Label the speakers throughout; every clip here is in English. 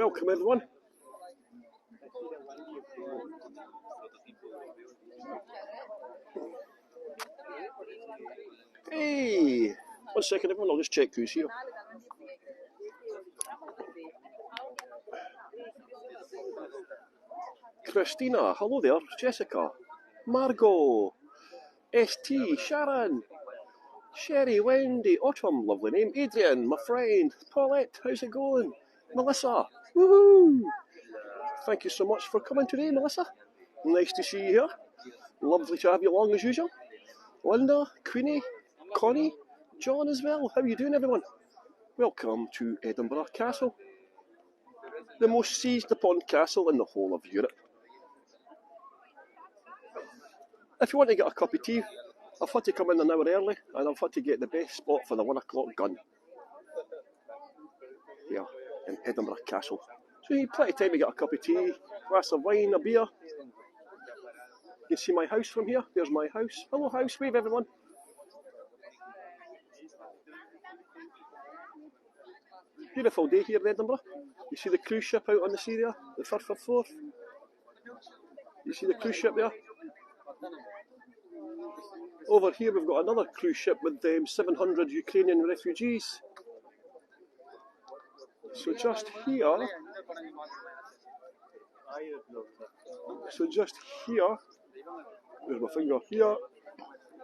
Speaker 1: Welcome everyone. Hey, 1 second everyone, I'll just check who's here. Christina, hello there. Jessica, Margot, ST, Sharon, Sherry, Wendy, Autumn, lovely name, Adrian, my friend, Paulette, how's it going? Melissa, woohoo! Thank you so much for coming today, Melissa. Nice to see you here. Lovely to have you along as usual. Linda, Queenie, Connie, John as well. How are you doing, everyone? Welcome to Edinburgh Castle, the most seized upon castle in the whole of Europe. If you want to get a cup of tea, I've had to come in an hour early and I've had to get the best spot for the 1 o'clock gun here in Edinburgh Castle. So you have plenty of time to get a cup of tea, glass of wine, a beer. You can see my house from here. There's my house. Hello house, wave everyone. Beautiful day here in Edinburgh. You see the cruise ship out on the sea there, the Firth of Forth. You see the cruise ship there? Over here we've got another cruise ship with 700 Ukrainian refugees. So just here, there's my finger, here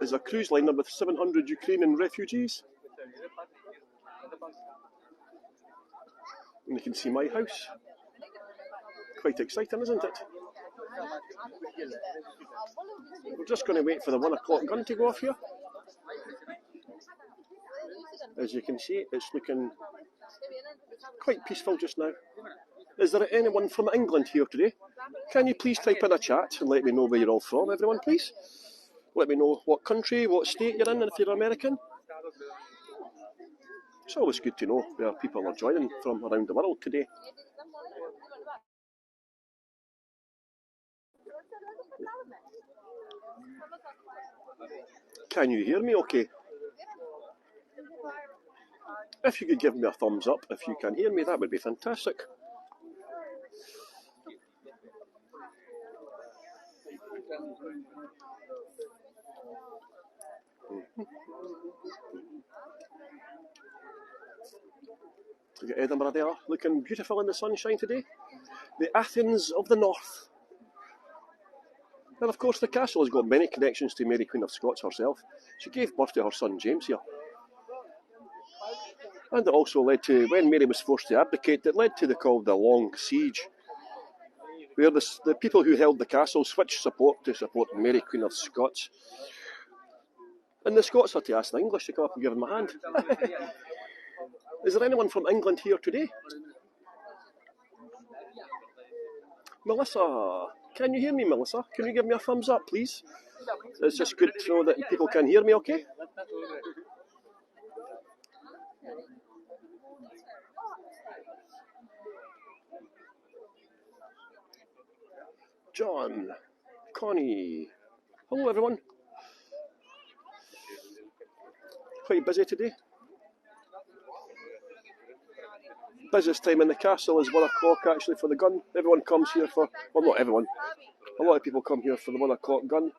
Speaker 1: is a cruise liner with 700 Ukrainian refugees. And you can see my house. Quite exciting, isn't it? We're just going to wait for the 1 o'clock gun to go off here. As you can see, it's looking quite peaceful just now. Is there anyone from England here today? Can you please type in a chat and let me know where you're all from, everyone, please? Let me know what country, what state you're in, and if you're American. It's always good to know where people are joining from around the world today. Can you hear me okay? If you could give me a thumbs up if you can hear me, that would be fantastic. Look at Edinburgh there, looking beautiful in the sunshine today. The Athens of the North. And of course the castle has got many connections to Mary Queen of Scots herself. She gave birth to her son James here. And it also led to, when Mary was forced to abdicate, it led to the Long Siege, where the people who held the castle switched support to support Mary Queen of Scots. And the Scots had to ask the English to come up and give them a hand. Is there anyone from England here today? Melissa, can you hear me, Melissa? Can you give me a thumbs up, please? It's just good to know that people can hear me okay. John, Connie, hello everyone. Quite busy today. Busiest time in the castle is 1 o'clock actually for the gun. Everyone comes here for, well not everyone, a lot of people come here for the 1 o'clock gun.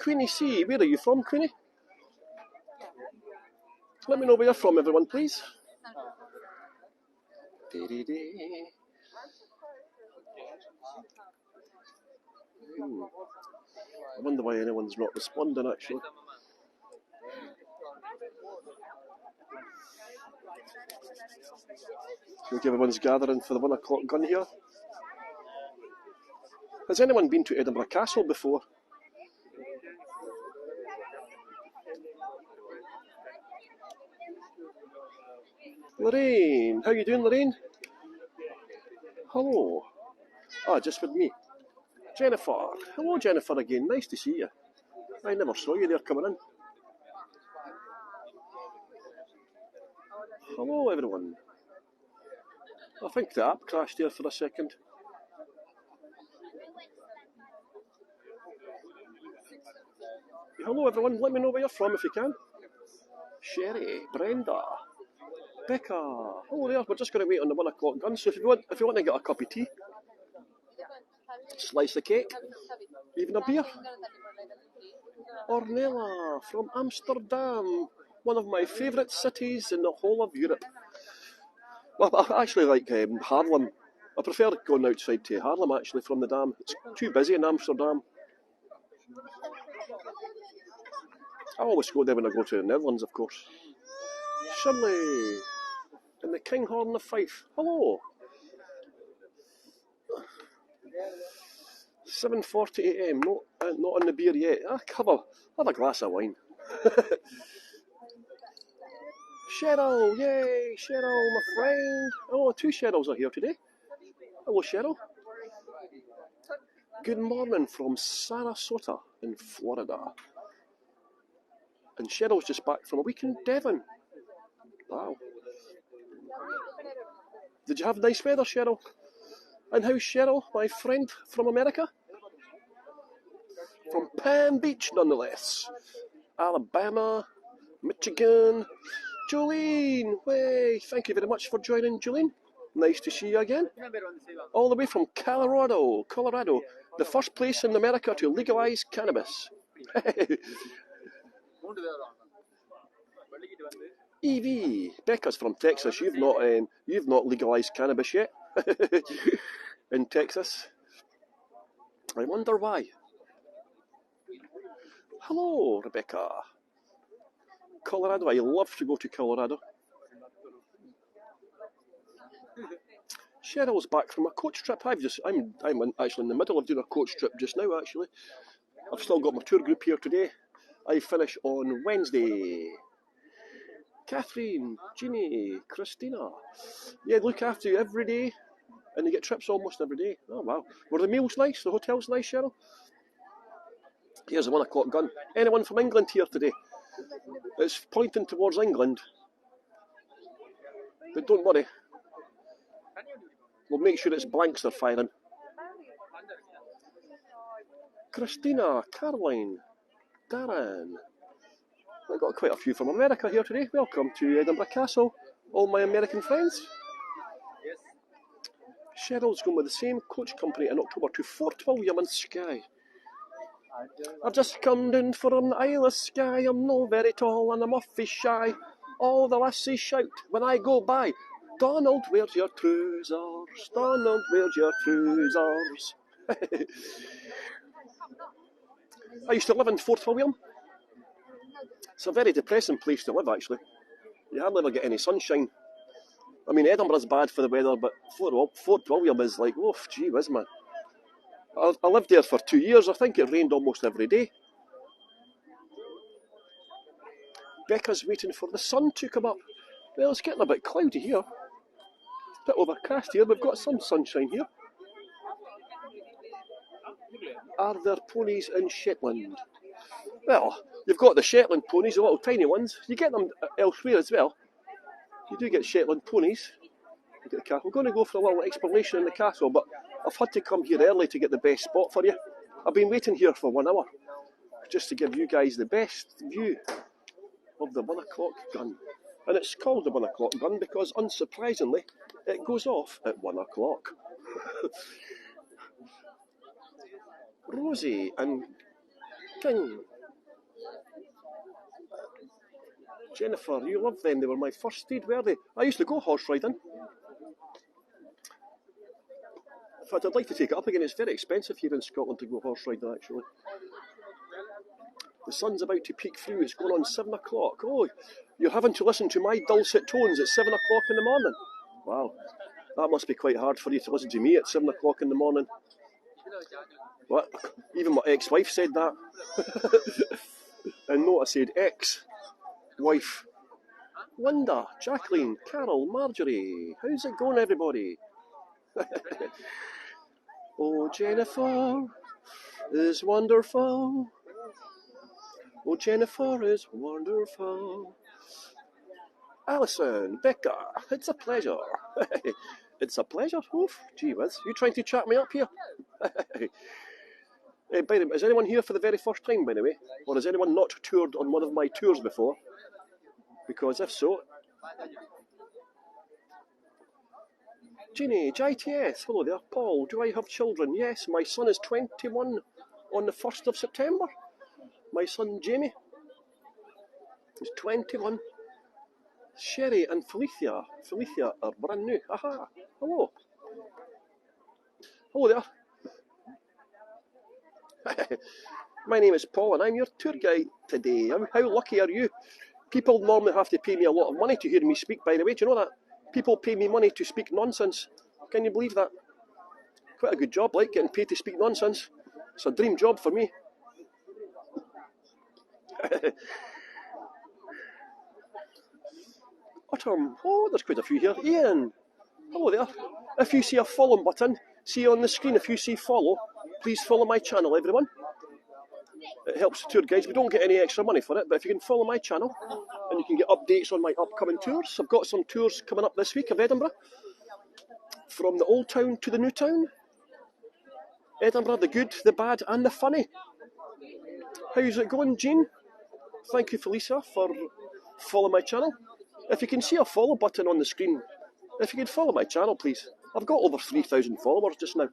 Speaker 1: Queenie C, where are you from, Queenie? Let me know where you're from, everyone, please. I wonder why anyone's not responding, actually. Look, everyone's gathering for the 1 o'clock gun here. Has anyone been to Edinburgh Castle before? Lorraine, how you doing, Lorraine? Hello. Ah, just with me. Jennifer. Hello, Jennifer, again. Nice to see you. I never saw you there coming in. Hello everyone. I think the app crashed there for a second. Hello everyone, let me know where you're from if you can. Sherry, Brenda, Becca, hello there. We're just going to wait on the 1 o'clock gun, so if you want to get a cup of tea, slice of cake, even a beer. Ornella from Amsterdam, one of my favourite cities in the whole of Europe. Well, I actually like Haarlem. I prefer going outside to Haarlem actually from the dam. It's too busy in Amsterdam. I always go there when I go to the Netherlands, of course. Shirley and the Kinghorn of Fife. Hello. 7:40 a.m. Not on the beer yet. Have a glass of wine. Cheryl, yay, Cheryl, my friend. Oh, 2 Cheryls are here today. Hello, Cheryl. Good morning from Sarasota in Florida. And Cheryl's just back from a week in Devon. Wow. Did you have nice weather, Cheryl? And how's Cheryl, my friend from America? From Palm Beach, nonetheless. Alabama, Michigan. Jolene, way, thank you very much for joining, Jolene. Nice to see you again. All the way from Colorado, the first place in America to legalize cannabis. Evie, Becca's from Texas. You've not legalized cannabis yet in Texas. I wonder why. Hello, Rebecca. Colorado, I love to go to Colorado. Cheryl's back from a coach trip. I'm actually in the middle of doing a coach trip just now. Actually, I've still got my tour group here today. I finish on Wednesday. Catherine, Jeannie, Christina. Yeah, look after you every day, and you get trips almost every day. Oh wow! Were the meals nice? The hotel's nice, Cheryl. Here's a 1 o'clock gun. Anyone from England here today? It's pointing towards England. But don't worry. We'll make sure it's blanks they're firing. Christina, Caroline, Darren. I've got quite a few from America here today. Welcome to Edinburgh Castle, all my American friends. Cheryl's going with the same coach company in October to Fort William in Skye. I've just come down from the Isle of Skye. I'm no very tall and I'm awfully shy. All the lassies shout when I go by, Donald, where's your trousers? Donald, where's your trousers? I used to live in Fort William. It's a very depressing place to live, actually. You hardly ever get any sunshine. I mean, Edinburgh's bad for the weather, but Fort William is like, oh, gee whiz, man. I lived there for 2 years. I think it rained almost every day. Becca's waiting for the sun to come up. Well, it's getting a bit cloudy here. It's a bit overcast here. We've got some sunshine here. Are there ponies in Shetland? Well, you've got the Shetland ponies, the little tiny ones. You get them elsewhere as well. You do get Shetland ponies. We're going to go for a little exploration in the castle, but I've had to come here early to get the best spot for you. I've been waiting here for 1 hour just to give you guys the best view of the 1 o'clock gun. And it's called the 1 o'clock gun because, unsurprisingly, it goes off at 1 o'clock. Rosie and King. Jennifer, you love them. They were my first steed, were they? I used to go horse riding. In fact, I'd like to take it up again. It's very expensive here in Scotland to go horse riding, actually. The sun's about to peek through. It's going on 7 o'clock. Oh, you're having to listen to my dulcet tones at 7 o'clock in the morning. Wow, that must be quite hard for you to listen to me at 7 o'clock in the morning. What? Even my ex-wife said that. And no, I said ex-wife. Linda, Jacqueline, Carol, Marjorie. How's it going, everybody? Oh, Jennifer is wonderful. Oh, Jennifer is wonderful. Alison, Becca, it's a pleasure. It's a pleasure. Oof, gee whiz. You trying to chat me up here? By the way, is anyone here for the very first time, by the way? Or has anyone not toured on one of my tours before? Because if so... Jeannie, JTS, hello there. Paul, do I have children? Yes, my son is 21 on the 1st of September. My son Jamie is 21. Sherry and Felicia are brand new. Aha, hello. Hello there. My name is Paul and I'm your tour guide today. How lucky are you? People normally have to pay me a lot of money to hear me speak, by the way. Do you know that? People pay me money to speak nonsense. Can you believe that? Quite a good job, like, getting paid to speak nonsense. It's a dream job for me. Autumn. Oh, there's quite a few here. Ian. Hello there. If you see a follow button, see on the screen, if you see follow, please follow my channel, everyone. It helps tour guides. We don't get any extra money for it, but if you can follow my channel and you can get updates on my upcoming tours. I've got some tours coming up this week of Edinburgh. From the old town to the new town. Edinburgh, the good, the bad and the funny. How's it going, Jean? Thank you, Felicia, for following my channel. If you can see a follow button on the screen, if you could follow my channel, please. I've got over 3,000 followers just now.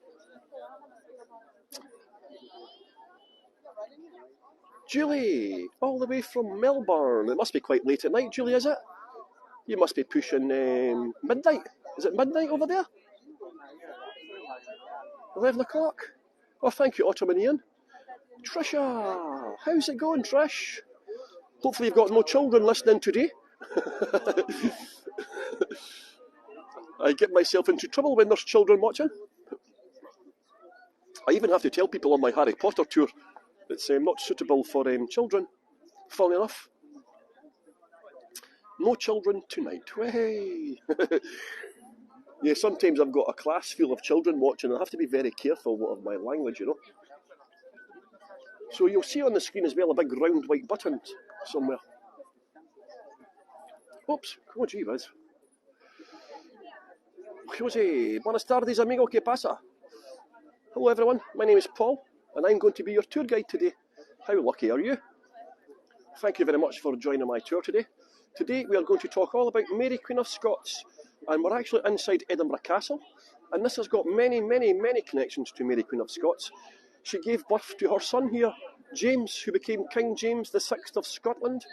Speaker 1: Julie, all the way from Melbourne. It must be quite late at night, Julie, is it? You must be pushing midnight. Is it midnight over there? 11 o'clock? Oh, thank you, Autumn and Ian. Trisha, how's it going, Trish? Hopefully you've got no children listening today. I get myself into trouble when there's children watching. I even have to tell people on my Harry Potter tour it's not suitable for children, funnily enough. No children tonight. Hey. Yeah, sometimes I've got a class full of children watching. I have to be very careful of my language, you know. So you'll see on the screen as well a big round white button somewhere. Oops, oh gee whiz. Jose, buenas tardes amigo, ¿qué pasa? Hello everyone, my name is Paul and I'm going to be your tour guide today. How lucky are you? Thank you very much for joining my tour today. Today we are going to talk all about Mary Queen of Scots, and we're actually inside Edinburgh Castle, and this has got many connections to Mary Queen of Scots. She gave birth to her son here, James, who became King James VI of Scotland,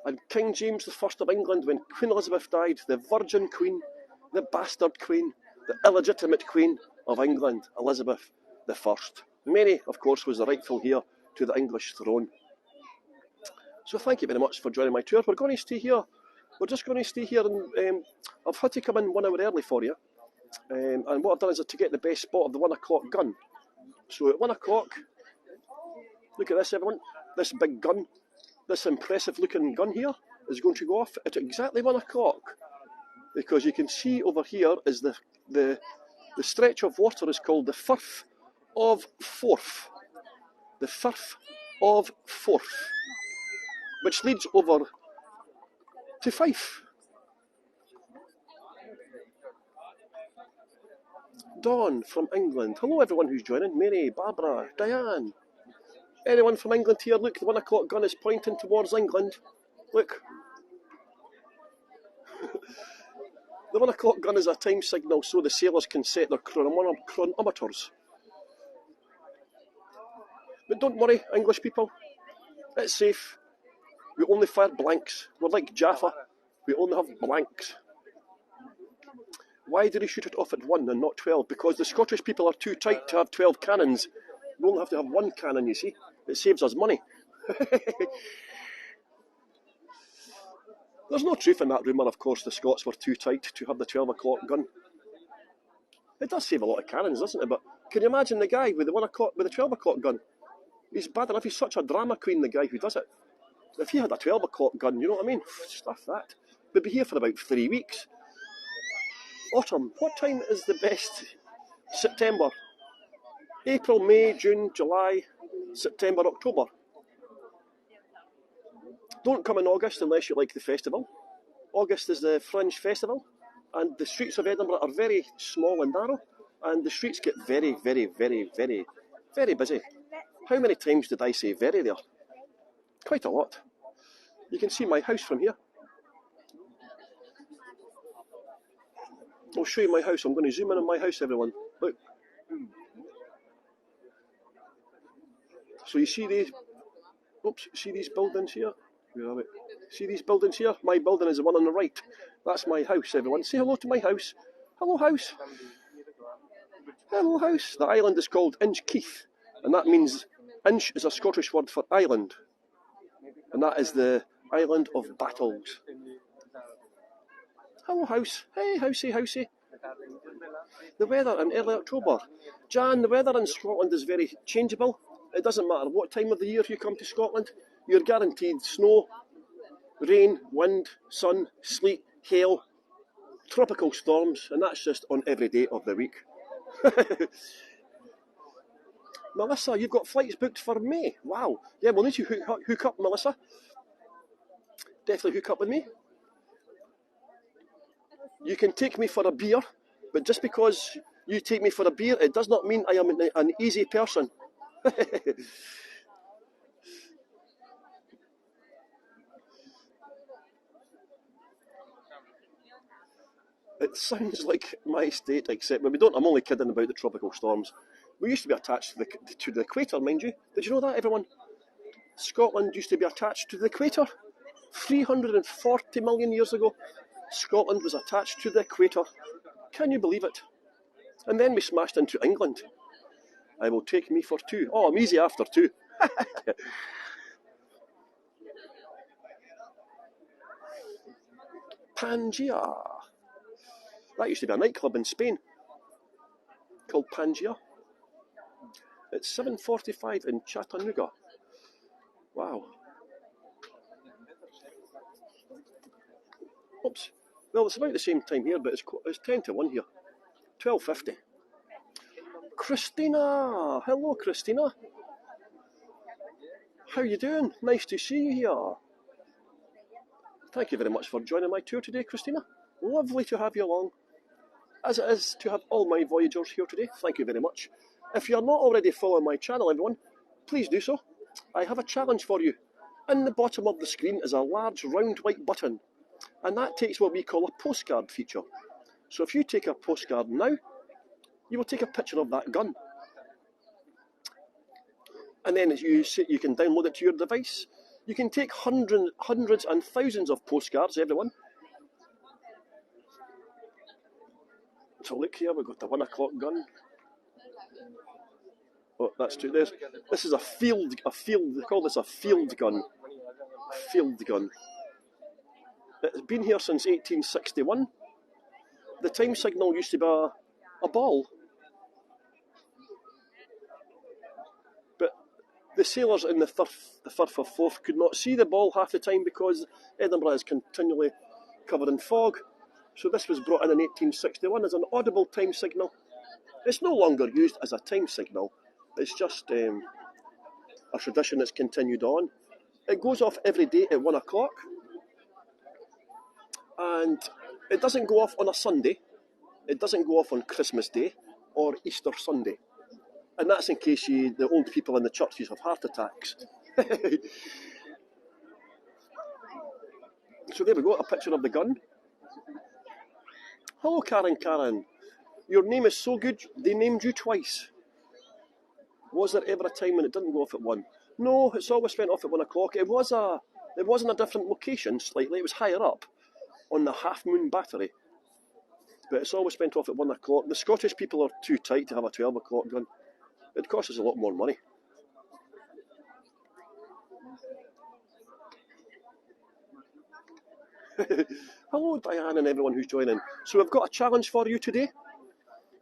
Speaker 1: and King James I of England when Queen Elizabeth died, the Virgin Queen, the bastard Queen, the illegitimate Queen of England, Elizabeth I. Mary, of course, was the rightful heir to the English throne. So thank you very much for joining my tour. We're going to stay here. We're just going to stay here, and I've had to come in 1 hour early for you. And what I've done is to get the best spot of the 1 o'clock gun. So at 1 o'clock, look at this, everyone. This big gun, this impressive looking gun here is going to go off at exactly 1 o'clock. Because you can see over here is the stretch of water is called the Firth of Forth. The Firth of Forth, which leads over to Fife. Dawn from England. Hello everyone who's joining. Mary, Barbara, Diane. Anyone from England here? Look, the 1 o'clock gun is pointing towards England. Look. The 1 o'clock gun is a time signal so the sailors can set their chronometers. But don't worry, English people. It's safe. We only fire blanks. We're like Jaffa. We only have blanks. Why did he shoot it off at 1 and not 12? Because the Scottish people are too tight to have 12 cannons. We only have to have 1 cannon, you see. It saves us money. There's no truth in that rumour, of course. The Scots were too tight to have the 12 o'clock gun. It does save a lot of cannons, doesn't it? But can you imagine the guy with the 1 o'clock, with the 12 o'clock gun? He's bad enough. He's such a drama queen, the guy who does it. If he had a 12 o'clock gun, you know what I mean? Stuff that. We'd be here for about 3 weeks. Autumn. What time is the best? September. April, May, June, July, September, October. Don't come in August unless you like the festival. August is the Fringe Festival, and the streets of Edinburgh are very small and narrow, and the streets get very, very, very, very, very busy. How many times did I say very there? Quite a lot. You can see my house from here. I'll show you my house. I'm going to zoom in on my house, everyone. Look. So you see these, see these buildings here? Where are we? See these buildings here? My building is the one on the right. That's my house, everyone. Say hello to my house. Hello, house. Hello, house. The island is called Inchkeith, and that means Inch is a Scottish word for island, and that is the island of battles. Hello, house. Hey, housey, housey. The weather in early October. Jan, the weather in Scotland is very changeable. It doesn't matter what time of the year you come to Scotland, you're guaranteed snow, rain, wind, sun, sleet, hail, tropical storms, and that's just on every day of the week. Melissa, you've got flights booked for May. Wow. Yeah, we'll need to hook up, Melissa. Definitely hook up with me. You can take me for a beer, but just because you take me for a beer, it does not mean I am an easy person. It sounds like my state, except but we don't. I'm only kidding about the tropical storms. We used to be attached to the equator, mind you. Did you know that, everyone? Scotland used to be attached to the equator. 340 million years ago, Scotland was attached to the equator. Can you believe it? And then we smashed into England. I will take me for two. Oh, I'm easy after two. Pangea. That used to be a nightclub in Spain called Pangea. It's 7:45 in Chattanooga. Wow. Oops. Well, it's about the same time here, but it's 10 to 1 here. 12:50. Christina! Hello, Christina. How you doing? Nice to see you here. Thank you very much for joining my tour today, Christina. Lovely to have you along. As it is to have all my voyagers here today. Thank you very much. If you're not already following my channel, everyone, please do so. I have a challenge for you. In the bottom of the screen is a large round white button, and that takes what we call a postcard feature. So if you take a postcard now, you will take a picture of that gun. And then you can download it to your device. You can take hundreds and thousands of postcards, everyone. So look here, we've got the 1 o'clock gun. Oh, that's two. This is a field. They call this a field gun. A field gun. It's been here since 1861. The time signal used to be a ball. But the sailors in the Firth of Forth could not see the ball half the time because Edinburgh is continually covered in fog. So this was brought in 1861 as an audible time signal. It's no longer used as a time signal. It's just a tradition that's continued on. It goes off every day at 1 o'clock. And it doesn't go off on a Sunday. It doesn't go off on Christmas Day or Easter Sunday. And that's in case the old people in the churches have heart attacks. So there we go, a picture of the gun. Hello, Karen. Your name is so good, they named you twice. Was there ever a time when it didn't go off at 1? No, it's always went off at 1 o'clock. It was in a different location slightly. It was higher up on the Half Moon Battery. But it's always went off at 1 o'clock. The Scottish people are too tight to have a 12 o'clock gun. It costs us a lot more money. Hello, Diane and everyone who's joining. So I've got a challenge for you today.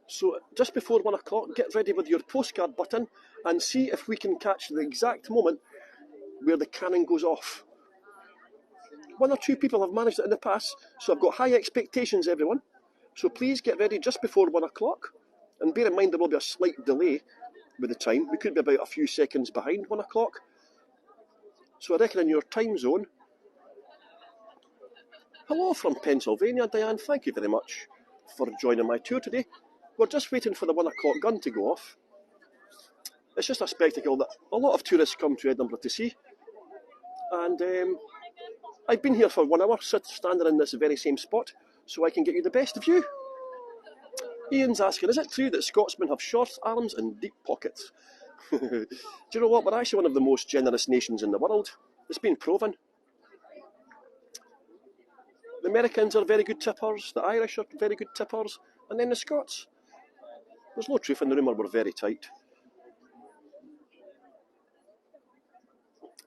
Speaker 1: So just before 1 o'clock, get ready with your postcard button and see if we can catch the exact moment where the cannon goes off. 1 or 2 people have managed it in the past, so I've got high expectations, everyone. So please get ready just before 1 o'clock. And bear in mind there will be a slight delay with the time. We could be about a few seconds behind 1 o'clock. So I reckon in your time zone, Hello from Pennsylvania, Diane. Thank you very much for joining my tour today. We're just waiting for the 1 o'clock gun to go off. It's just a spectacle that a lot of tourists come to Edinburgh to see. And I've been here for 1 hour, standing in this very same spot, so I can get you the best view. Ian's asking, is it true that Scotsmen have short arms and deep pockets? Do you know what? We're actually one of the most generous nations in the world. It's been proven. The Americans are very good tippers, the Irish are very good tippers, and then the Scots. There's no truth in the rumour we're very tight.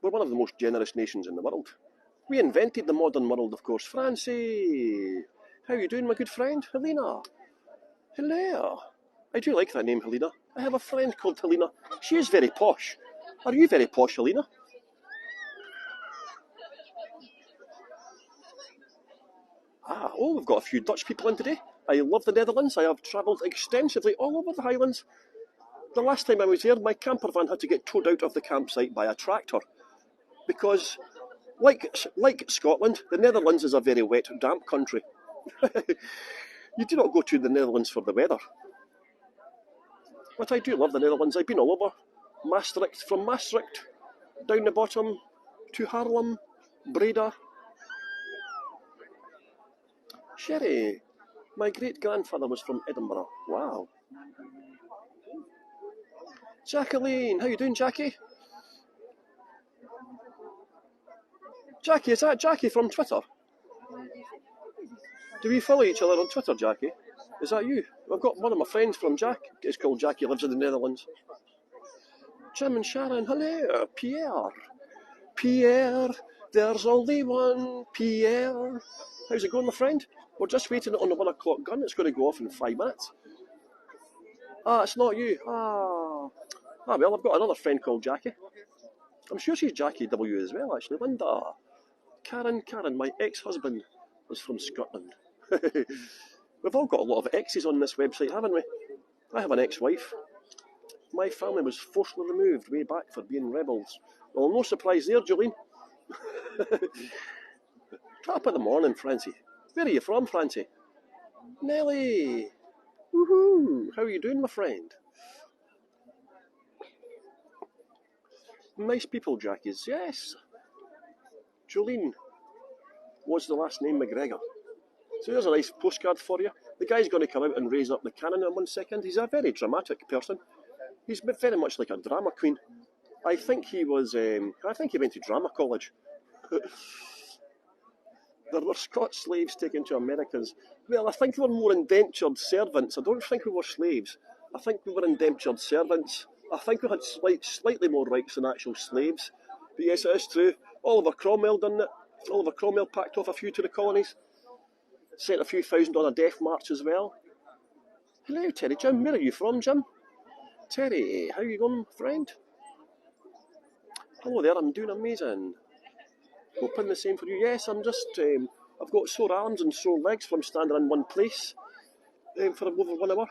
Speaker 1: We're one of the most generous nations in the world. We invented the modern world, of course. Francie, how are you doing, my good friend? Helena. Hello. I do like that name, Helena. I have a friend called Helena. She is very posh. Are you very posh, Helena? We've got a few Dutch people in today. I love the Netherlands. I have travelled extensively all over the Highlands. The last time I was here, my camper van had to get towed out of the campsite by a tractor. Because, like Scotland, the Netherlands is a very wet, damp country. You do not go to the Netherlands for the weather. But I do love the Netherlands. I've been all over. Maastricht, from Maastricht, down the bottom, to Haarlem, Breda. Sherry, my great-grandfather was from Edinburgh. Wow. Jacqueline, how you doing, Jackie? Jackie, is that Jackie from Twitter? Do we follow each other on Twitter, Jackie? Is that you? I've got one of my friends from Jack. It's called Jackie, lives in the Netherlands. Jim and Sharon, hello. Pierre. Pierre, there's only one Pierre. How's it going, my friend? We're just waiting on the 1 o'clock gun. It's going to go off in 5 minutes. It's not you. Well, I've got another friend called Jackie. I'm sure she's Jackie W as well, actually. Linda. Karen, my ex-husband was from Scotland. We've all got a lot of exes on this website, haven't we? I have an ex-wife. My family was forcibly removed way back for being rebels. Well, no surprise there, Jolene. Top of the morning, Francie. Where are you from, Francie? Nelly. Woohoo! How are you doing, my friend? Nice people, Jackies. Yes. Jolene was the last name McGregor. So there's a nice postcard for you. The guy's going to come out and raise up the cannon in 1 second. He's a very dramatic person. He's very much like a drama queen. I think he was. I think he went to drama college. There were Scots slaves taken to Americans. Well, I think we were more indentured servants. I don't think we were slaves. I think we were indentured servants. I think we had slightly more rights than actual slaves. But yes, it is true. Oliver Cromwell done it. Oliver Cromwell packed off a few to the colonies. Sent a few thousand on a death march as well. Hello, Terry. Jim, where are you from, Jim? Terry, how you going, friend? Hello there, I'm doing amazing. Hoping the same for you. Yes, I'm just, I've got sore arms and sore legs from standing in one place for over 1 hour.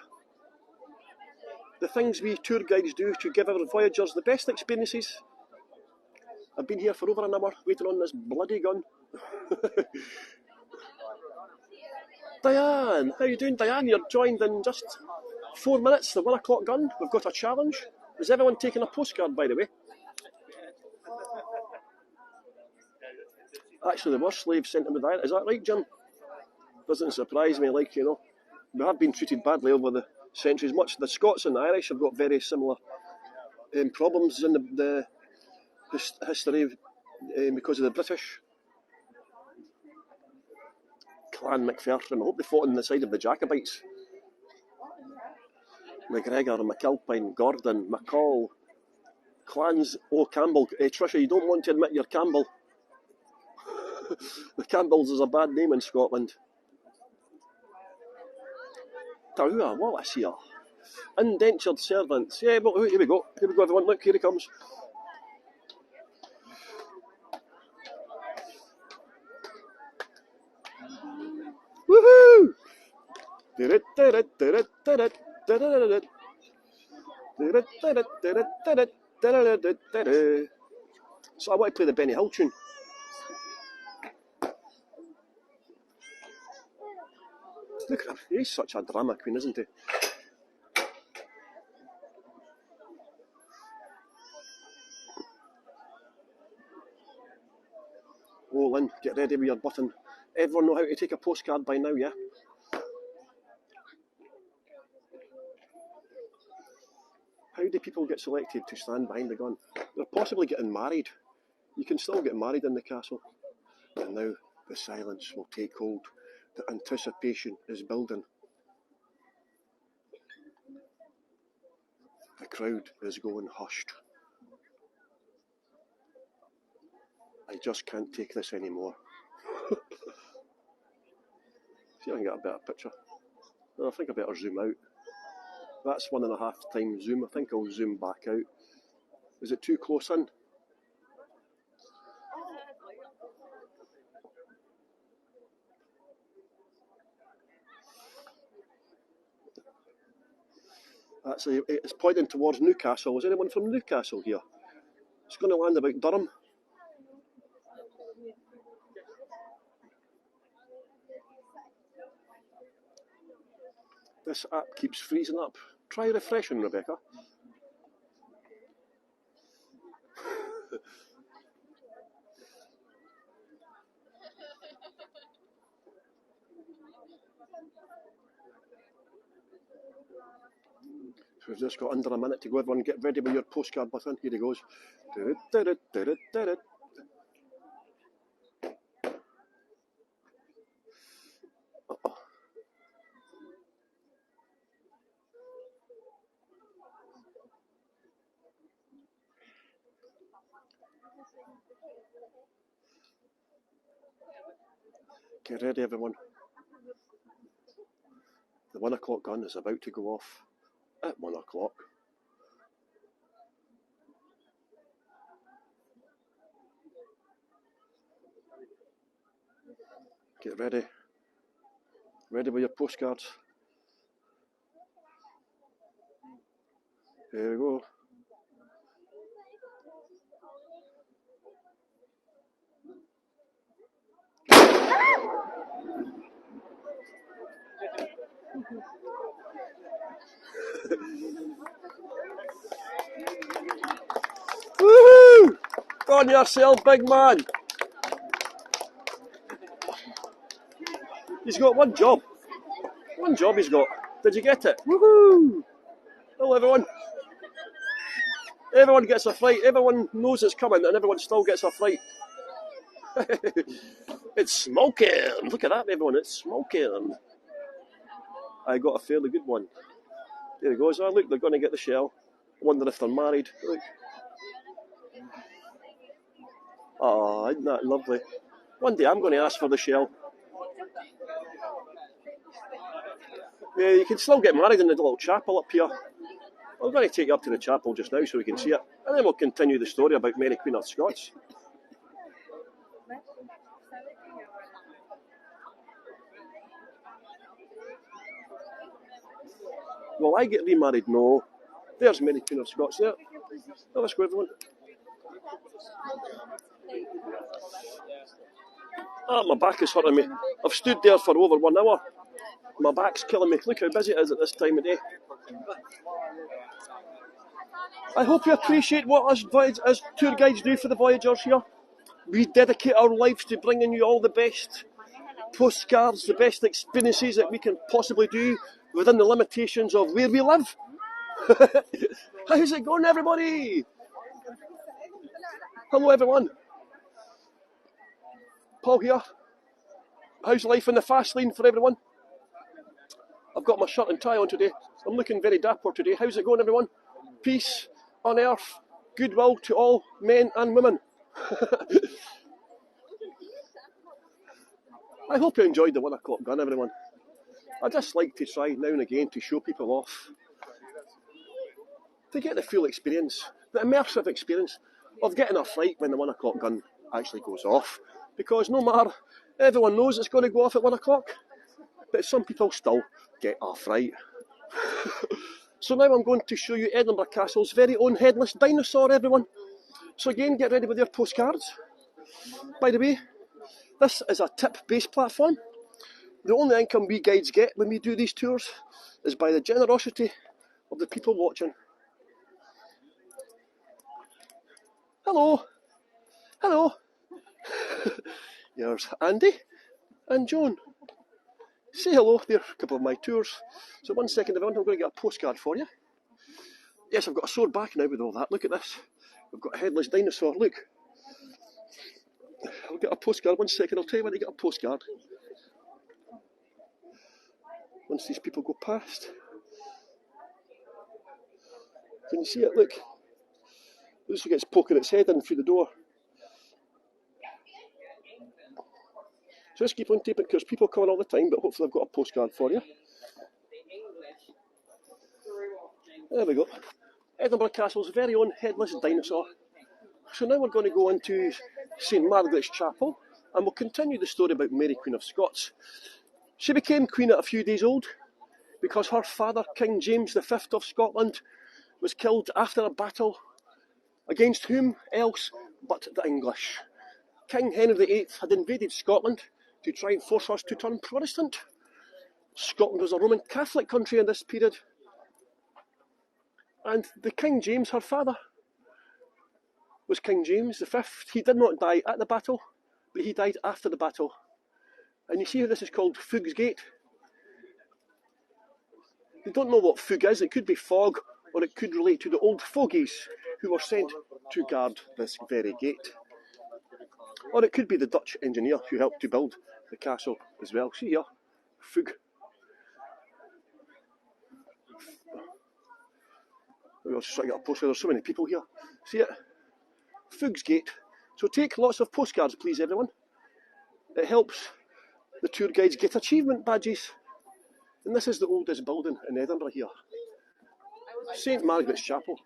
Speaker 1: The things we tour guides do to give our voyagers the best experiences. I've been here for over an hour waiting on this bloody gun. Diane, how you doing, Diane? You're joined in just 4 minutes, the 1 o'clock gun. We've got a challenge. Is everyone taking a postcard, by the way? Actually, there were slaves sent in with Ireland. Is that right, Jim? Doesn't surprise me, like, you know. We have been treated badly over the centuries. Much the Scots and the Irish have got very similar problems in the history because of the British. Clan MacPherson. I hope they fought on the side of the Jacobites. McGregor, McAlpine, Gordon, McCall. Clans. Oh, Campbell. Trisha, you don't want to admit you're Campbell. The Campbells is a bad name in Scotland. Taua Wallace here. Indentured servants. Yeah, but here we go. Here we go, everyone. Look, here he comes. Woohoo! So I want to play the Benny Hill tune. Look at him, he's such a drama queen, isn't he? Oh, Lynn, get ready with your button. Everyone know how to take a postcard by now, yeah? How do people get selected to stand behind the gun? They're possibly getting married. You can still get married in the castle. And now the silence will take hold. The anticipation is building. The crowd is going hushed. I just can't take this anymore. See if I can get a better picture. No, I think I better zoom out. That's 1.5 times zoom. I think I'll zoom back out. Is it too close in? Actually, it's pointing towards Newcastle. Is anyone from Newcastle here? It's going to land about Durham. This app keeps freezing up. Try refreshing, Rebecca. We've just got under a minute to go. Everyone get ready with your postcard button. Here he goes. Get ready, everyone. The 1 o'clock gun is about to go off at 1 o'clock. Get ready. Ready with your postcards. Here we go. Woohoo! Go on yourself, big man. He's got one job. One job he's got. Did you get it? Woohoo! Hello, everyone. Everyone gets a fright. Everyone knows it's coming, and everyone still gets a fright. It's smoking. Look at that, everyone. It's smoking. I got a fairly good one. There he goes. Oh, look, they're going to get the shell. I wonder if they're married. Look. Oh, isn't that lovely? One day I'm going to ask for the shell. Yeah, you can still get married in the little chapel up here. I'm going to take you up to the chapel just now so we can see it. And then we'll continue the story about Mary Queen of Scots. Will I get remarried? No. There's Mary Queen of Scots there. Well, let's go, everyone. Ah, my back is hurting me. I've stood there for over 1 hour. My back's killing me. Look how busy it is at this time of day. I hope you appreciate what us as tour guides do for the voyagers here. We dedicate our lives to bringing you all the best postcards, the best experiences that we can possibly do within the limitations of where we live. How's it going, everybody? Hello, everyone. Paul here. How's life in the fast lane for everyone? I've got my shirt and tie on today. I'm looking very dapper today. How's it going, everyone? Peace on earth, goodwill to all men and women. I hope you enjoyed the 1 o'clock gun, everyone. I just like to try now and again to show people off, to get the full experience, the immersive experience of getting a fright when the 1 o'clock gun actually goes off. Because no matter, everyone knows it's going to go off at 1 o'clock, but some people still get a fright. So now I'm going to show you Edinburgh Castle's very own headless dinosaur, everyone. So again, get ready with your postcards. By the way, this is a tip-based platform. The only income we guides get when we do these tours is by the generosity of the people watching. Hello. Hello. Here's Andy and Joan. Say hello. They're a couple of my tours. So 1 second, everyone, I'm going to get a postcard for you. Yes, I've got a sore back now with all that. Look at this. We've got a headless dinosaur. Look. I'll get a postcard. 1 second, I'll tell you when to get a postcard. Once these people go past. Can you see it? Look. This one gets poking its head in through the door. So let's keep on taping because people come in all the time, but hopefully I've got a postcard for you. There we go. Edinburgh Castle's very own headless dinosaur. So now we're going to go into St Margaret's Chapel and we'll continue the story about Mary, Queen of Scots. She became Queen at a few days old because her father, King James V of Scotland, was killed after a battle against whom else but the English. King Henry VIII had invaded Scotland to try and force us to turn Protestant. Scotland was a Roman Catholic country in this period. And the King James, her father, was King James V. He did not die at the battle, but he died after the battle. And you see how this is called Fugue's Gate. You don't know what Fugue is. It could be fog, or it could relate to the old fogies who were sent to guard this very gate. Or it could be the Dutch engineer who helped to build the castle as well. See here, Fugue. I'll just try to get a postcard. There's so many people here. See it? Fugue's Gate. So take lots of postcards, please, everyone. It helps the tour guides get achievement badges. And this is the oldest building in Edinburgh here. St Margaret's Chapel.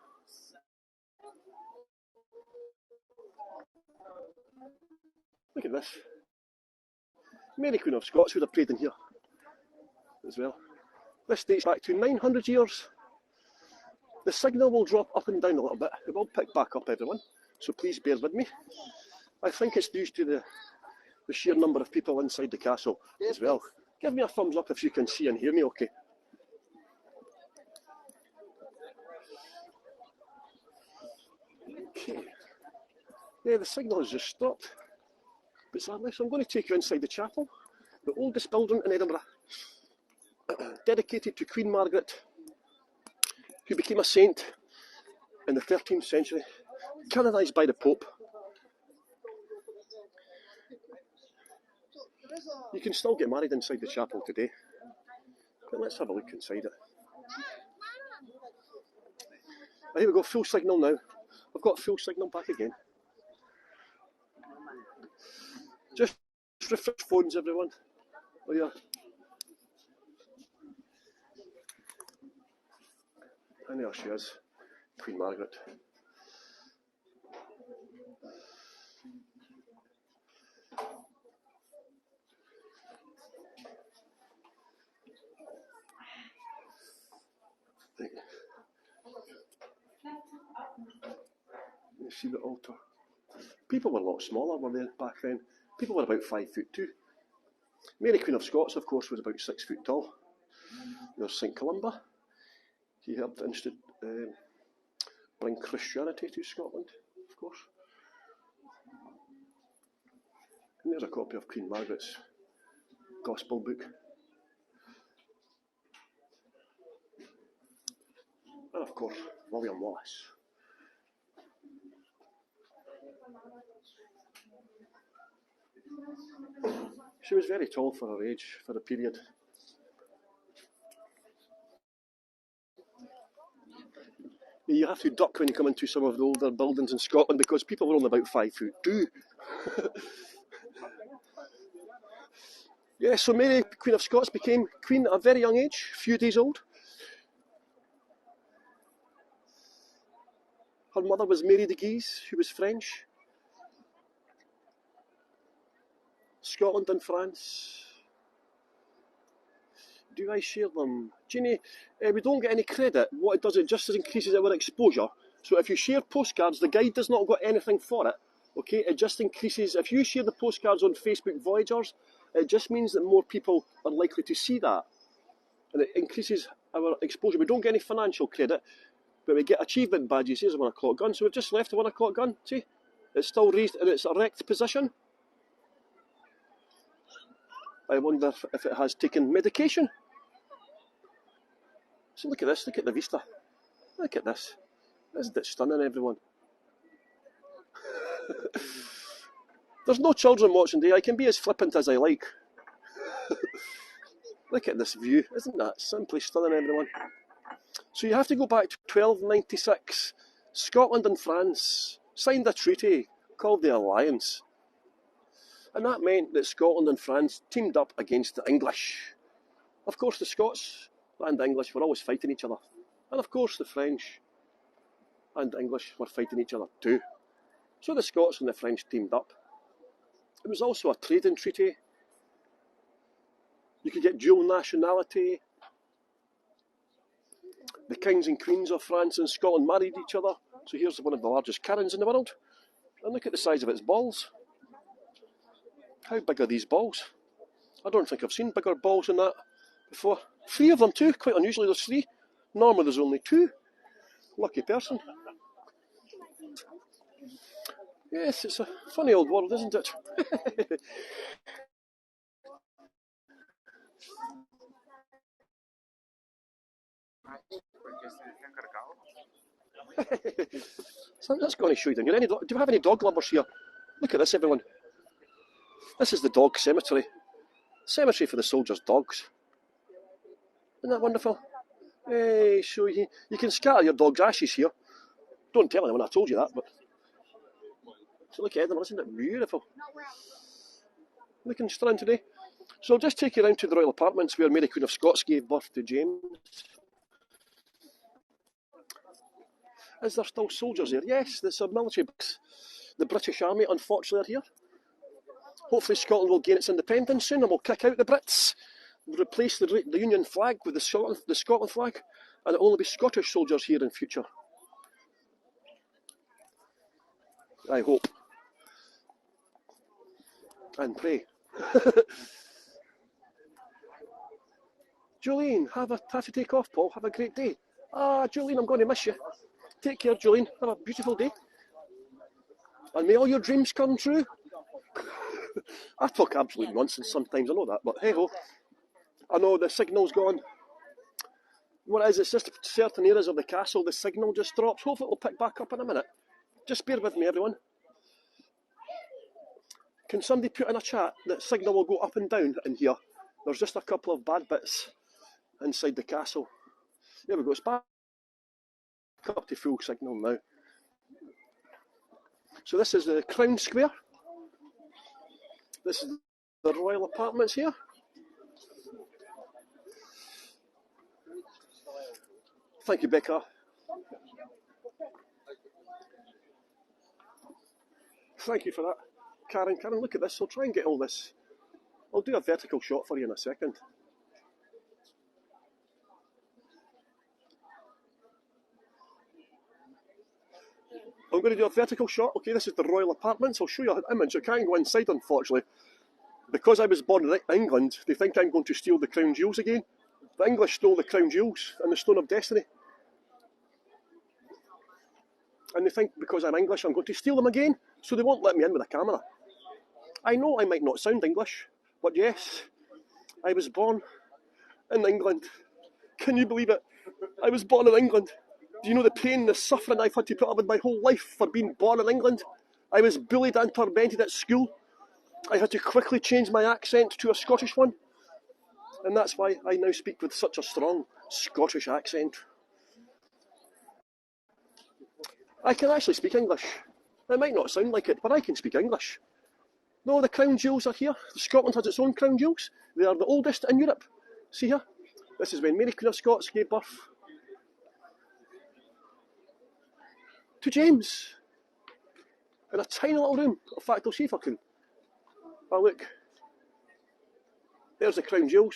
Speaker 1: Look at this. Mary, Queen of Scots would have prayed in here as well. This dates back to 900 years. The signal will drop up and down a little bit. It will pick back up, everyone. So please bear with me. I think it's due to the sheer number of people inside the castle as well. Give me a thumbs up if you can see and hear me okay. Okay. Yeah, the signal has just stopped. Bizarrely, so I'm going to take you inside the chapel, the oldest building in Edinburgh, dedicated to Queen Margaret, who became a saint in the 13th century, canonised by the Pope. You can still get married inside the chapel today, but let's have a look inside it. Here we go, full signal now. I've got full signal back again. Just refresh phones, everyone. Oh yeah. And there she is, Queen Margaret. You see the altar. People were a lot smaller, were they, back then? People were about 5'2". Mary, Queen of Scots, of course, was about 6 foot tall. There's St Columba. He helped bring Christianity to Scotland, of course. And there's a copy of Queen Margaret's Gospel book. And of course, William Wallace. She was very tall for her age, for the period. You have to duck when you come into some of the older buildings in Scotland because people were only about 5'2". Yeah, so Mary, Queen of Scots, became Queen at a very young age, a few days old. Her mother was Mary de Guise, who was French. Scotland and France. Do I share them? Jeannie, we don't get any credit. What it does, it just increases our exposure. So if you share postcards, the guide does not got anything for it. Okay, it just increases. If you share the postcards on Facebook Voyagers, It just means that more people are likely to see that. And it increases our exposure. We don't get any financial credit, but we get achievement badges. Here's a 1 o'clock gun. So we've just left the 1 o'clock gun. See? It's still raised in its erect position. I wonder if it has taken medication. So look at this. Look at the vista. Look at this. Isn't it stunning, everyone? There's no children watching today. I can be as flippant as I like. Look at this view. Isn't that simply stunning, everyone? So you have to go back to 1296. Scotland and France signed a treaty called the Alliance. And that meant that Scotland and France teamed up against the English. Of course, the Scots and the English were always fighting each other. And of course, the French and the English were fighting each other too. So the Scots and the French teamed up. It was also a trading treaty. You could get dual nationality. The kings and queens of France and Scotland married each other. So here's one of the largest Karens in the world. And look at the size of its balls. How big are these balls? I don't think I've seen bigger balls than that before. 3 of them too, quite unusually there's 3. Normally there's only 2. Lucky person. Yes, it's a funny old world, isn't it? So that's going to show you down here. Do we have any dog lovers here? Look at this, everyone. This is the dog cemetery. Cemetery for the soldiers' dogs. Isn't that wonderful? Hey, so you can scatter your dog's ashes here. Don't tell anyone I told you that, but... So look at Edinburgh, isn't it beautiful? Looking stunning today. So I'll just take you around to the royal apartments where Mary Queen of Scots gave birth to James. Is there still soldiers there? Yes, there's some military base. The British Army, unfortunately, are here. Hopefully Scotland will gain its independence soon and we'll kick out the Brits. We'll replace the Union flag with the Scotland flag, and it'll only be Scottish soldiers here in future. I hope. And pray. Jolene, have to take off, Paul. Have a great day. Ah, Jolene, I'm going to miss you. Take care, Jolene. Have a beautiful day. And may all your dreams come true. I talk absolute nonsense sometimes, I know that, but hey-ho. I know the signal's gone. What is it? It's just certain areas of the castle, the signal just drops. Hopefully it'll pick back up in a minute. Just bear with me, everyone. Can somebody put in a chat that signal will go up and down in here? There's just a couple of bad bits inside the castle. There we go, it's back up to full signal now. So this is the Crown Square. This is the royal apartments here. Thank you, Becca. Thank you for that. Karen, look at this. I'll try and get all this. I'll do a vertical shot for you in a second. I'm going to do a vertical shot. Okay, this is the royal apartments. I'll show you an image. I can't go inside, unfortunately. Because I was born in England, they think I'm going to steal the crown jewels again. The English stole the crown jewels and the Stone of Destiny. And they think because I'm English, I'm going to steal them again, so they won't let me in with a camera. I know I might not sound English, but yes, I was born in England. Can you believe it? I was born in England. Do you know the pain, the suffering I've had to put up with my whole life for being born in England? I was bullied and tormented at school. I had to quickly change my accent to a Scottish one. And that's why I now speak with such a strong Scottish accent. I can actually speak English. It might not sound like it, but I can speak English. No, the crown jewels are here. Scotland has its own crown jewels. They are the oldest in Europe. See here? This is when Mary Queen of Scots gave birth to James. In a tiny little room. In fact, I'll see if I can. Oh, look. There's the crown jewels.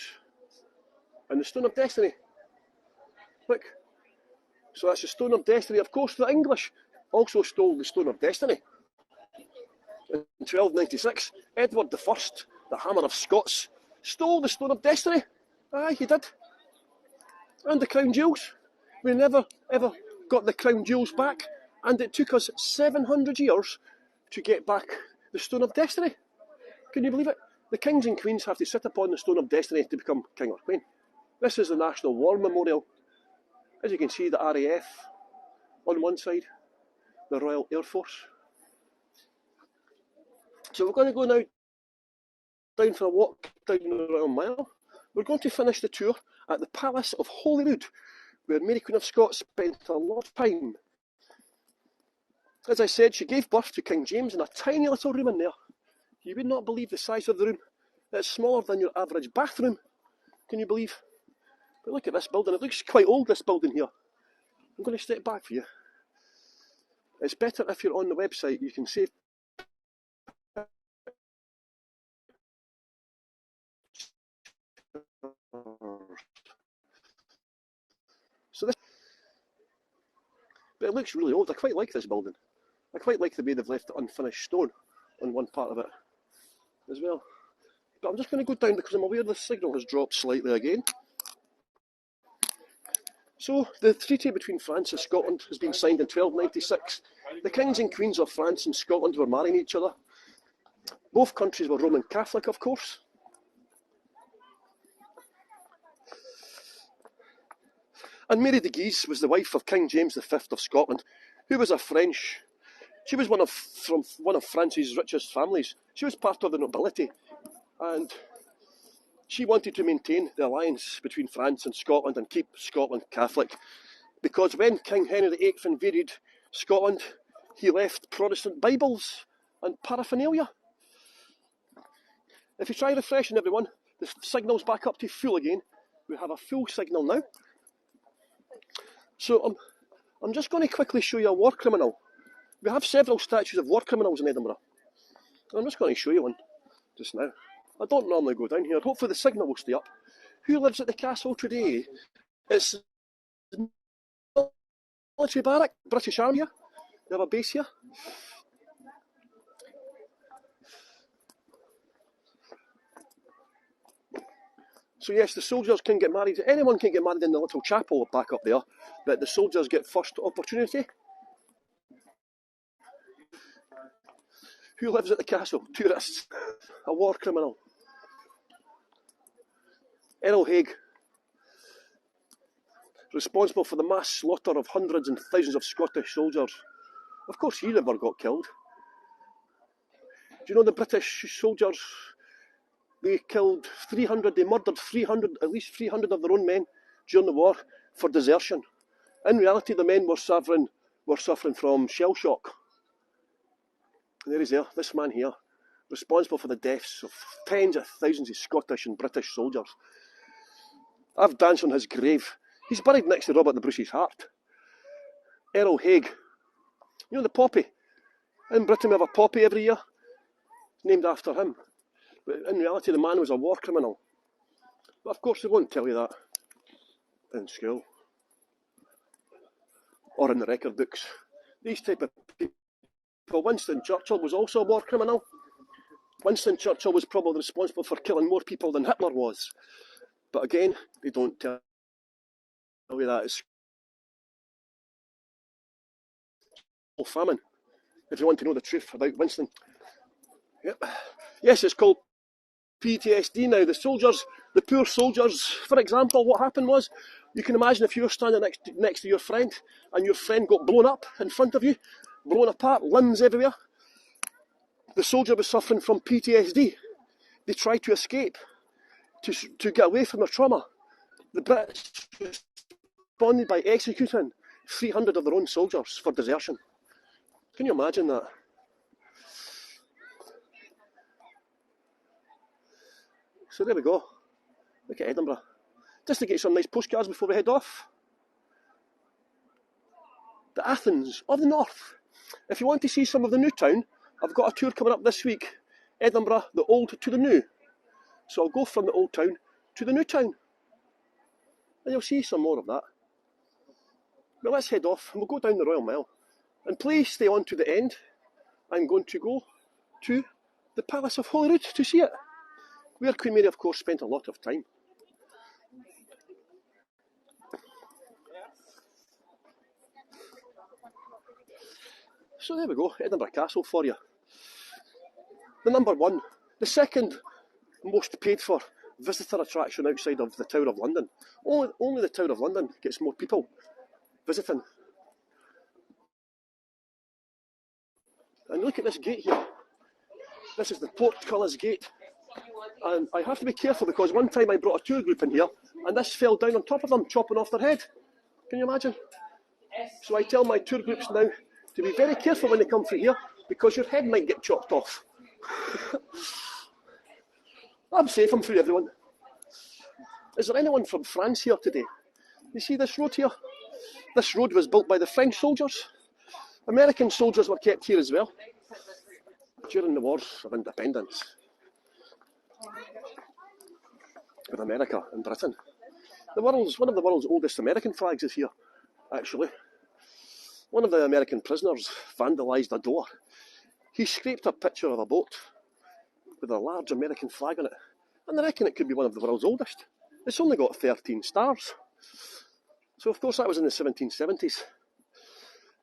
Speaker 1: And the Stone of Destiny. Look. So that's the Stone of Destiny. Of course, the English also stole the Stone of Destiny. In 1296, Edward I the Hammer of Scots, stole the Stone of Destiny. Aye, he did. And the crown jewels. We never, ever got the crown jewels back, and it took us 700 years to get back the Stone of Destiny. Can you believe it? The kings and queens have to sit upon the Stone of Destiny to become king or queen. This is the National War Memorial. As you can see, the RAF on one side, the Royal Air Force. So we're going to go now down for a walk down the Royal Mile. We're going to finish the tour at the Palace of Holyrood, where Mary Queen of Scots spent a lot of time. As I said, she gave birth to King James in a tiny little room in there. You would not believe the size of the room. It's smaller than your average bathroom. Can you believe? But look at this building. It looks quite old, this building here. I'm going to step back for you. It's better if you're on the website. You can save. So this, but it looks really old. I quite like this building. I quite like the way they've left the unfinished stone on one part of it as well. But I'm just going to go down because I'm aware the signal has dropped slightly again. So the treaty between France and Scotland has been signed in 1296. The kings and queens of France and Scotland were marrying each other. Both countries were Roman Catholic, of course. And Mary de Guise was the wife of King James V of Scotland, who was a French. She was from one of France's richest families. She was part of the nobility, and she wanted to maintain the alliance between France and Scotland and keep Scotland Catholic, because when King Henry VIII invaded Scotland, he left Protestant Bibles and paraphernalia. If you try refreshing, everyone, the signal's back up to full again. We have a full signal now. So I'm just going to quickly show you a war criminal. We have several statues of war criminals in Edinburgh. I'm just going to show you one just now. I don't normally go down here. Hopefully the signal will stay up. Who lives at the castle today? It's the military barrack, British Army. They have a base here. So yes, the soldiers can get married. Anyone can get married in the little chapel back up there, but the soldiers get first opportunity. Who lives at the castle? Tourists. A war criminal. Errol Haig, responsible for the mass slaughter of hundreds and thousands of Scottish soldiers. Of course, he never got killed. Do you know the British soldiers? They killed 300, they murdered 300, at least 300 of their own men during the war for desertion. In reality, the men were suffering from shell shock. And there he's there, this man here, responsible for the deaths of tens of thousands of Scottish and British soldiers. I've danced on his grave. He's buried next to Robert the Bruce's heart. Errol Haig. You know the poppy? In Britain we have a poppy every year, named after him. But in reality, the man was a war criminal. But of course, they won't tell you that in school or in the record books. These type of people. Winston Churchill was also a war criminal. Winston Churchill was probably responsible for killing more people than Hitler was. But again, they don't tell you that. It's famine, if you want to know the truth about Winston. Yep. Yes, it's called PTSD now. The soldiers, the poor soldiers, for example, what happened was, you can imagine if you were standing next to your friend and your friend got blown up in front of you, blown apart, limbs everywhere. The soldier was suffering from PTSD. They tried to escape, to get away from their trauma. The British responded by executing 300 of their own soldiers for desertion. Can you imagine that? So there we go. Look at Edinburgh. Just to get some nice postcards before we head off. The Athens of the North. If you want to see some of the new town, I've got a tour coming up this week. Edinburgh, the old to the new. So I'll go from the old town to the new town. And you'll see some more of that. But let's head off and we'll go down the Royal Mile. And please stay on to the end. I'm going to go to the Palace of Holyrood to see it. where Queen Mary, of course, spent a lot of time. So there we go, Edinburgh Castle for you. The number one. The second most paid for visitor attraction outside of the Tower of London. Only the Tower of London gets more people visiting. And look at this gate here. This is the Portcullis Gate. And I have to be careful because one time I brought a tour group in here and this fell down on top of them, chopping off their head. Can you imagine? So I tell my tour groups now to be very careful when they come through here because your head might get chopped off. I'm safe, I'm through everyone. Is there anyone from France here today? You see this road here? This road was built by the French soldiers. American soldiers were kept here as well during the Wars of Independence with America and Britain. One of the world's oldest American flags is here, actually. One of the American prisoners vandalised a door. He scraped a picture of a boat with a large American flag on it, and I reckon it could be one of the world's oldest. It's only got 13 stars. So of course that was in the 1770s.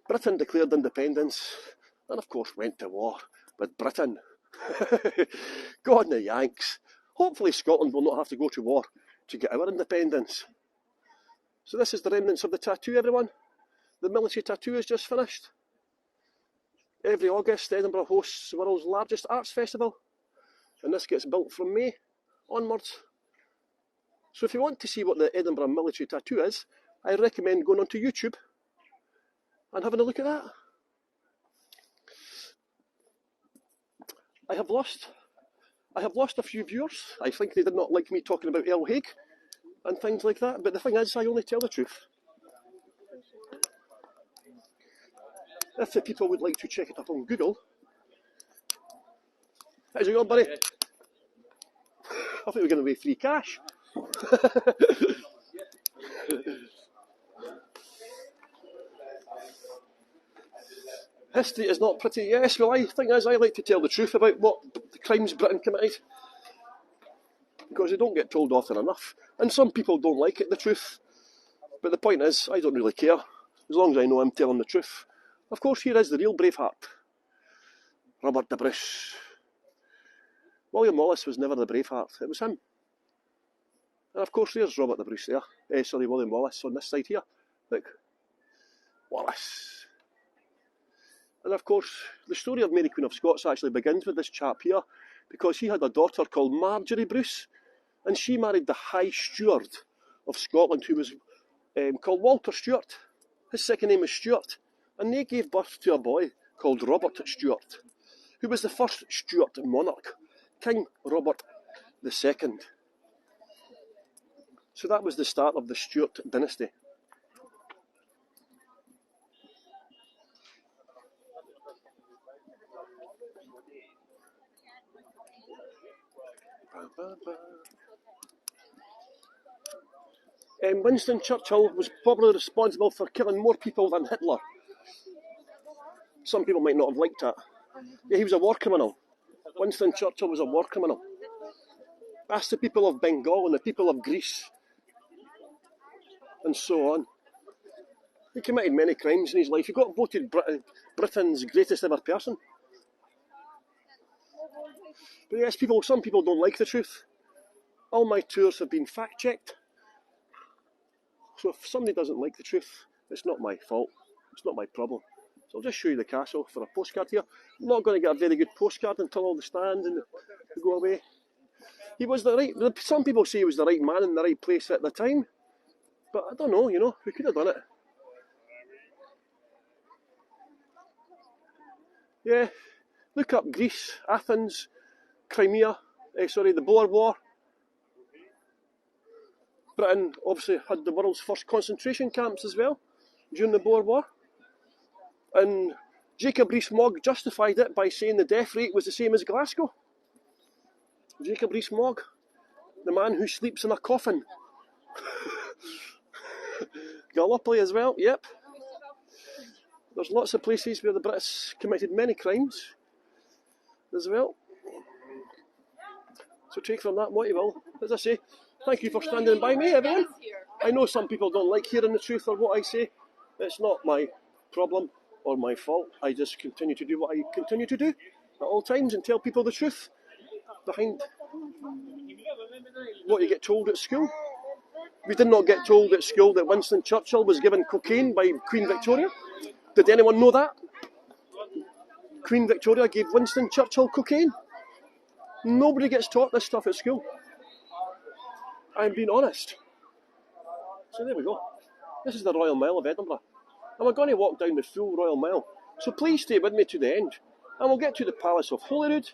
Speaker 1: Britain declared independence and of course went to war with Britain. Go on the Yanks. Hopefully Scotland will not have to go to war to get our independence. So this is the remnants of the tattoo, everyone. The military tattoo is just finished. Every August, Edinburgh hosts the world's largest arts festival, and this gets built from May onwards. So if you want to see what the Edinburgh military tattoo is, I recommend going onto YouTube and having a look at that. I have lost a few viewers. I think they did not like me talking about El Hague and things like that, but the thing is, I only tell the truth. If the people would like to check it up on Google. How's it going, buddy? I thought we were going to away free cash. History is not pretty. Yes, well, I think as I like to tell the truth about what the crimes Britain committed, because they don't get told often enough, and some people don't like it, the truth. But the point is, I don't really care, as long as I know I'm telling the truth. Of course, here is the real Braveheart, Robert the Bruce. William Wallace was never the Braveheart, it was him. And of course, there's Robert the Bruce there. William Wallace on this side here. Look, Wallace. And of course, the story of Mary Queen of Scots actually begins with this chap here, because he had a daughter called Margaret Bruce, and she married the High Steward of Scotland, who was called Walter Stewart. His second name was Stewart, and they gave birth to a boy called Robert Stewart, who was the first Stuart monarch, King Robert II. So that was the start of the Stuart dynasty. Winston Churchill was probably responsible for killing more people than Hitler. Some people might not have liked that. Yeah, he was a war criminal. Winston Churchill was a war criminal. Ask the people of Bengal and the people of Greece, and so on. He committed many crimes in his life. He got voted Britain's greatest ever person. But yes, some people don't like the truth. All my tours have been fact-checked. So if somebody doesn't like the truth, it's not my fault. It's not my problem. So I'll just show you the castle for a postcard here. I'm not going to get a very good postcard until all the stands and go away. He was the right. Some people say he was the right man in the right place at the time, but I don't know. We could have done it. Yeah, look up Greece, Athens, Crimea. The Boer War. Britain obviously had the world's first concentration camps as well during the Boer War. And Jacob Rees-Mogg justified it by saying the death rate was the same as Glasgow. Jacob Rees-Mogg, the man who sleeps in a coffin. Gallipoli as well, yep. There's lots of places where the British committed many crimes as well. So take from that what you will. As I say, thank you for standing by me, everyone. I know some people don't like hearing the truth or what I say. It's not my problem or my fault. I just continue to do what I continue to do at all times and tell people the truth behind what you get told at school. We did not get told at school that Winston Churchill was given cocaine by Queen Victoria. Did anyone know that? Queen Victoria gave Winston Churchill cocaine. Nobody gets taught this stuff at school. I'm being honest. So there we go. This is the Royal Mile of Edinburgh. And we're going to walk down the full Royal Mile. So please stay with me to the end. And we'll get to the Palace of Holyrood.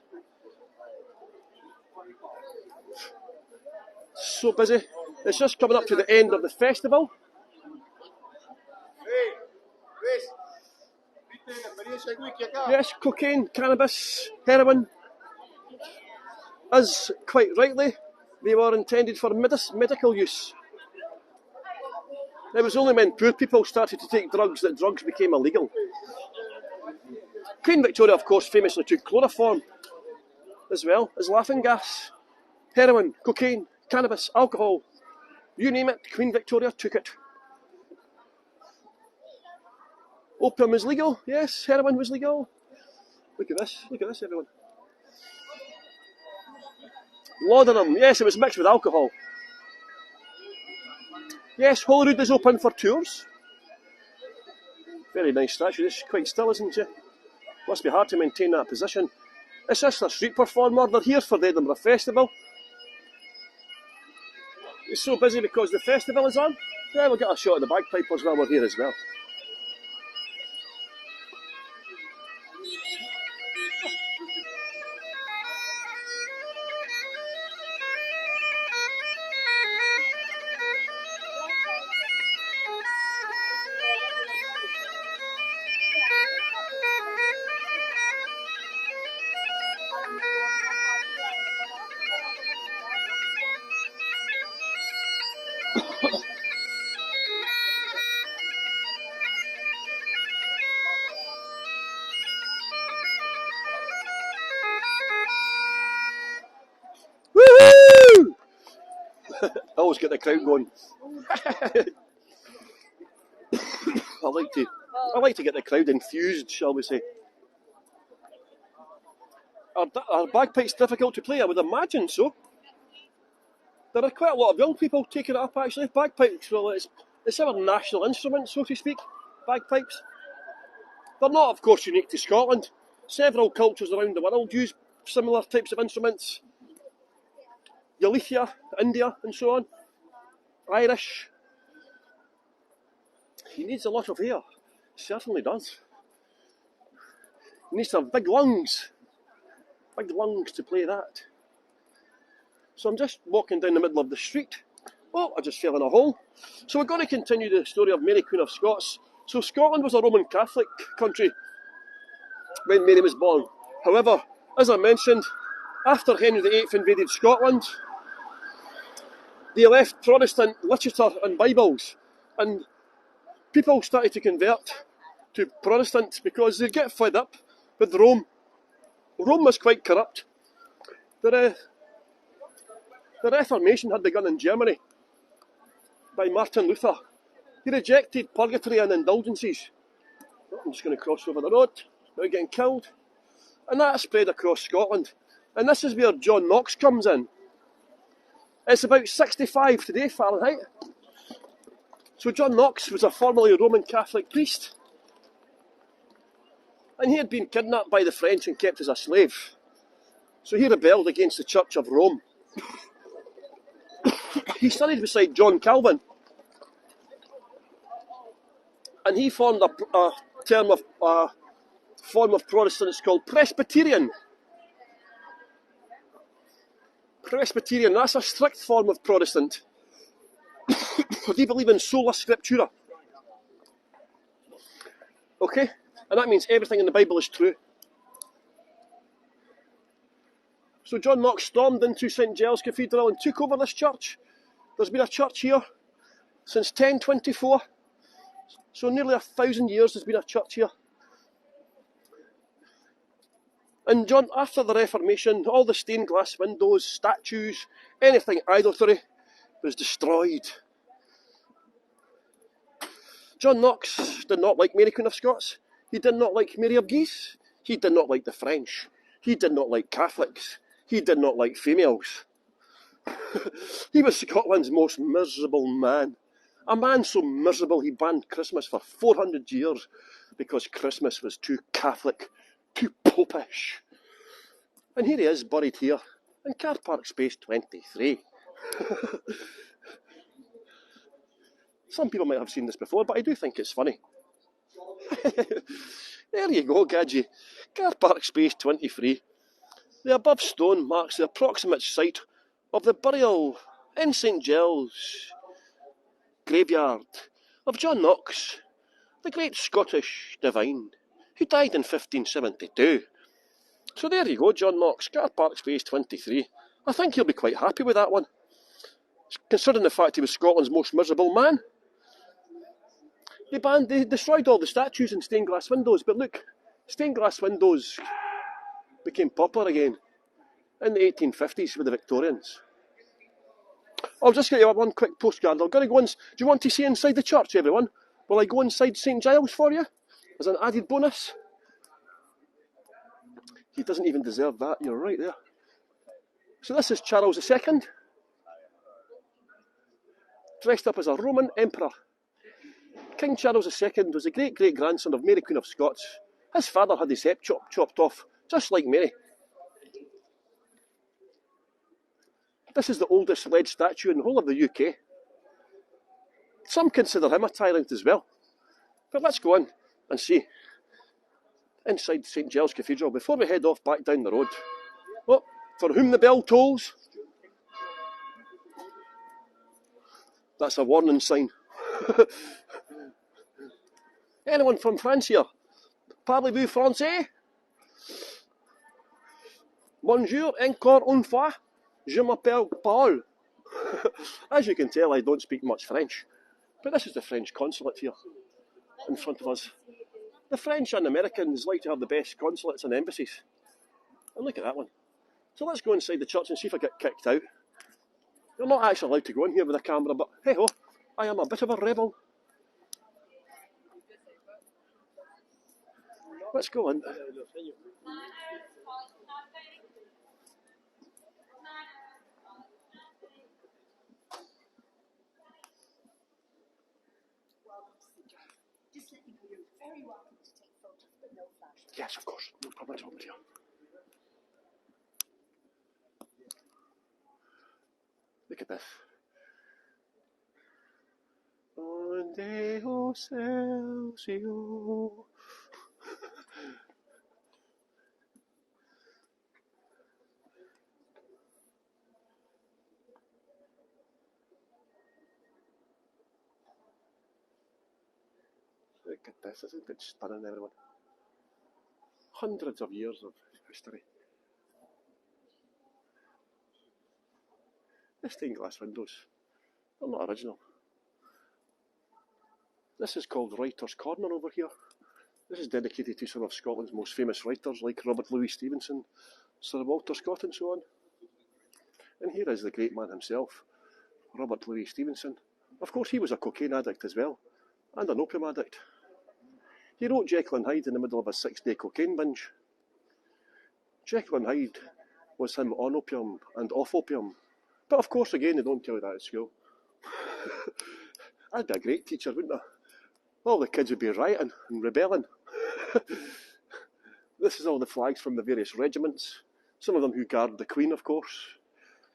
Speaker 1: So busy. It's just coming up to the end of the festival. Yes, cocaine, cannabis, heroin. As quite rightly, they were intended for medical use. It was only when poor people started to take drugs that drugs became illegal. Queen Victoria, of course, famously took chloroform as well as laughing gas. Heroin, cocaine, cannabis, alcohol, you name it, Queen Victoria took it. Opium was legal, yes, heroin was legal. Look at this, everyone. Laudanum, yes, it was mixed with alcohol. Yes, Holyrood is open for tours. Very nice statue, it's quite still, isn't it? Must be hard to maintain that position. It's just a street performer, they're here for the Edinburgh Festival. It's so busy because the festival is on. Yeah, we'll get a shot of the Bagpipes while we're here as well. Woohoo! I always get the crowd going. I like to get the crowd enthused, shall we say. Are bagpipes difficult to play? I would imagine so. There are quite a lot of young people taking it up, actually. Bagpipes, well, it's our national instrument, so to speak. Bagpipes. They're not, of course, unique to Scotland. Several cultures around the world use similar types of instruments. Galicia, India, and so on. Irish. He needs a lot of air. Certainly does. He needs to have big lungs. Big lungs to play that. So I'm just walking down the middle of the street. Oh, I just fell in a hole. So we're going to continue the story of Mary, Queen of Scots. So Scotland was a Roman Catholic country when Mary was born. However, as I mentioned, after Henry VIII invaded Scotland, they left Protestant literature and Bibles, and people started to convert to Protestant because they get fed up with Rome. Rome was quite corrupt. The Reformation had begun in Germany by Martin Luther. He rejected purgatory and indulgences. I'm just going to cross over the road, now getting killed. And that spread across Scotland. And this is where John Knox comes in. It's about 65 today, Fahrenheit. So John Knox was a formerly Roman Catholic priest. And he had been kidnapped by the French and kept as a slave. So he rebelled against the Church of Rome. He studied beside John Calvin. And he formed a form of Protestants called Presbyterian. Presbyterian, that's a strict form of Protestant. They believe in sola scriptura. Okay? And that means everything in the Bible is true. So John Knox stormed into St Giles Cathedral and took over this church. There's been a church here since 1024. So nearly 1,000 years there's been a church here. And John, after the Reformation, all the stained glass windows, statues, anything idolatry was destroyed. John Knox did not like Mary Queen of Scots. He did not like Mary of Guise. He did not like the French. He did not like Catholics. He did not like females. He was Scotland's most miserable man. A man so miserable he banned Christmas for 400 years because Christmas was too Catholic, too popish. And here he is, buried here, in car park space 23. Some people might have seen this before, but I do think it's funny. There you go, Gadgie. Car park space 23. The above stone marks the approximate site of the burial in St Giles graveyard of John Knox, the great Scottish divine, who died in 1572. So there you go, John Knox, car park space 23. I think he'll be quite happy with that one, considering the fact he was Scotland's most miserable man. They destroyed all the statues and stained glass windows, but look, stained glass windows became popular again in the 1850s with the Victorians. I'll just get you one quick postcard. I'm going to go in. Do you want to see inside the church, everyone? Will I go inside St Giles for you as an added bonus? He doesn't even deserve that. You're right there. So this is Charles II, dressed up as a Roman emperor. King Charles II was the great-great-grandson of Mary Queen of Scots. His father had his head chopped off, just like Mary. This is the oldest lead statue in the whole of the UK. Some consider him a tyrant as well. But let's go in and see inside St Giles Cathedral before we head off back down the road. Well, for whom the bell tolls, that's a warning sign. Anyone from France here? Parlez-vous français? Bonjour, encore une fois. Je m'appelle Paul. As you can tell, I don't speak much French. But this is the French consulate here in front of us. The French and Americans like to have the best consulates and embassies. And look at that one. So let's go inside the church and see if I get kicked out. You're not actually allowed to go in here with a camera, but hey ho, I am a bit of a rebel. Let's go in.
Speaker 2: Just let me know you're very welcome to take photos, but no flash.
Speaker 1: Yes, of course. No problem at all, dear. Look at this. On Deo Celsius. Look at this, isn't it stunning, everyone? Hundreds of years of history. The stained glass windows, they're not original. This is called Writer's Corner over here. This is dedicated to some of Scotland's most famous writers like Robert Louis Stevenson, Sir Walter Scott and so on. And here is the great man himself, Robert Louis Stevenson. Of course he was a cocaine addict as well, and an opium addict. He wrote Jekyll and Hyde in the middle of a 6-day cocaine binge. Jekyll and Hyde was him on opium and off opium. But of course, again, they don't tell you that at school. I'd be a great teacher, wouldn't I? All the kids would be rioting and rebelling. This is all the flags from the various regiments. Some of them who guard the Queen, of course.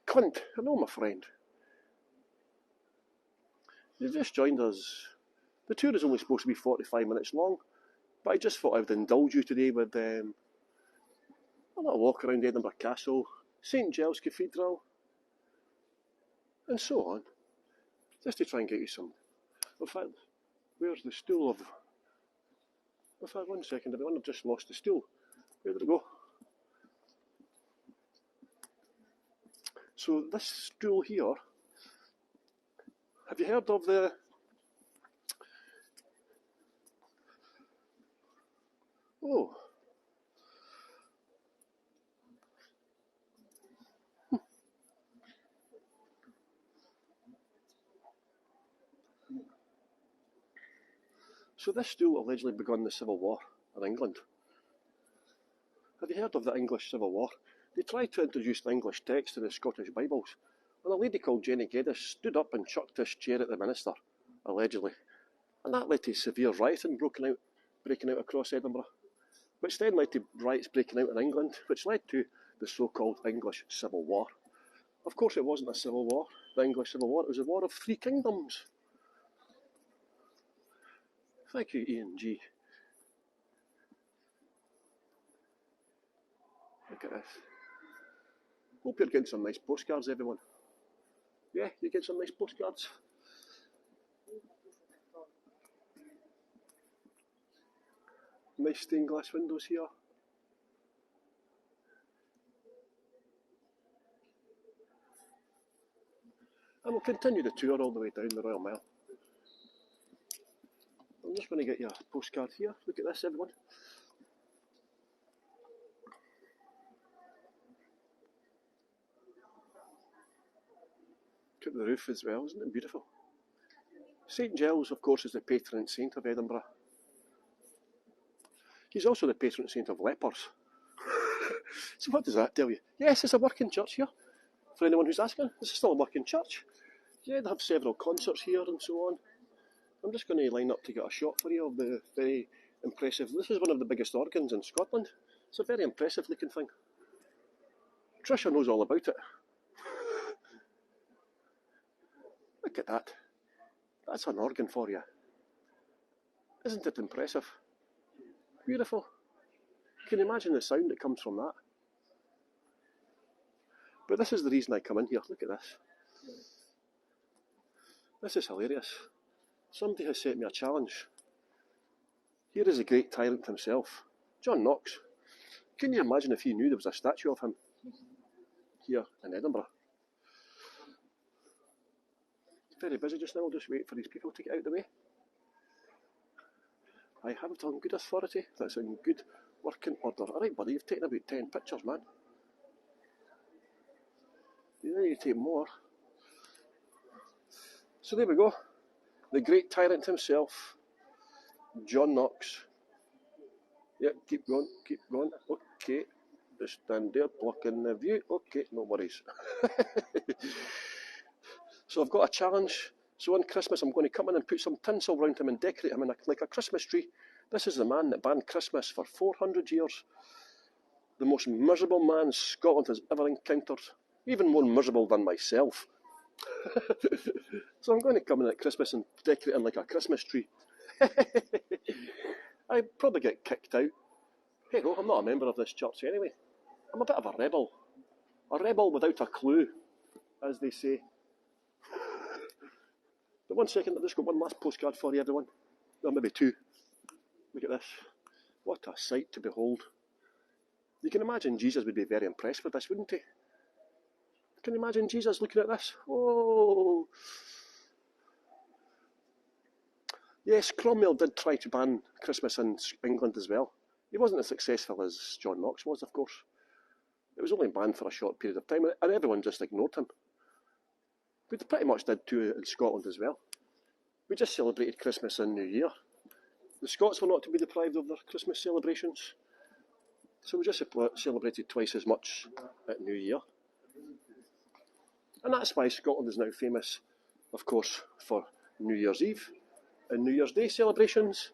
Speaker 1: Clint, hello, my friend. You've just joined us. The tour is only supposed to be 45 minutes long, but I just thought I would indulge you today with a little walk around Edinburgh Castle, St Giles Cathedral, and so on, just to try and get you some. In fact, where's the stool of... In fact, 1 second, everyone, I've just lost the stool. Where did it go? So this stool here, have you heard of the... Oh. So this school allegedly begun the Civil War in England. Have you heard of the English Civil War? They tried to introduce the English text to the Scottish Bibles, and a lady called Jenny Geddes stood up and chucked this chair at the minister, allegedly. And that led to severe rioting breaking out across Edinburgh, which then led to riots breaking out in England, which led to the so-called English Civil War. Of course, it wasn't a civil war, the English Civil War. It was a war of three kingdoms. Thank you, Ian G. Look at this. Hope you're getting some nice postcards, everyone. Yeah, you get some nice postcards. Nice stained glass windows here. And we'll continue the tour all the way down the Royal Mile. I'm just going to get you a postcard here. Look at this, everyone. Look at the roof as well, isn't it beautiful? St Giles, of course, is the patron saint of Edinburgh. He's also the patron saint of lepers. So what does that tell you? Yes, it's a working church here. For anyone who's asking, this is still a working church. Yeah, they have several concerts here and so on. I'm just going to line up to get a shot for you of the very impressive... This is one of the biggest organs in Scotland. It's a very impressive looking thing. Trisha knows all about it. Look at that. That's an organ for you. Isn't it impressive? Beautiful. Can you imagine the sound that comes from that? But this is the reason I come in here. Look at this. This is hilarious. Somebody has set me a challenge. Here is the great tyrant himself, John Knox. Can you imagine if he knew there was a statue of him here in Edinburgh? It's very busy just now. I'll just wait for these people to get out of the way. I have it on good authority. That's in good working order. Alright, buddy, you've taken about 10 pictures, man. You need to take more. So there we go. The great tyrant himself, John Knox. Yep, keep going, keep going. Okay, just stand there, blocking the view. Okay, no worries. So I've got a challenge. So on Christmas, I'm going to come in and put some tinsel around him and decorate him like a Christmas tree. This is the man that banned Christmas for 400 years. The most miserable man Scotland has ever encountered. Even more miserable than myself. So I'm going to come in at Christmas and decorate him like a Christmas tree. I'd probably get kicked out. Hey, no, I'm not a member of this church anyway. I'm a bit of a rebel. A rebel without a clue, as they say. But 1 second, I've just got one last postcard for you, everyone. Or maybe two. Look at this. What a sight to behold. You can imagine Jesus would be very impressed with this, wouldn't he? Can you imagine Jesus looking at this? Oh! Yes, Cromwell did try to ban Christmas in England as well. He wasn't as successful as John Knox was, of course. It was only banned for a short period of time, and everyone just ignored him. We pretty much did too in Scotland as well. We just celebrated Christmas and New Year. The Scots were not to be deprived of their Christmas celebrations. So we just celebrated twice as much at New Year. And that's why Scotland is now famous, of course, for New Year's Eve and New Year's Day celebrations.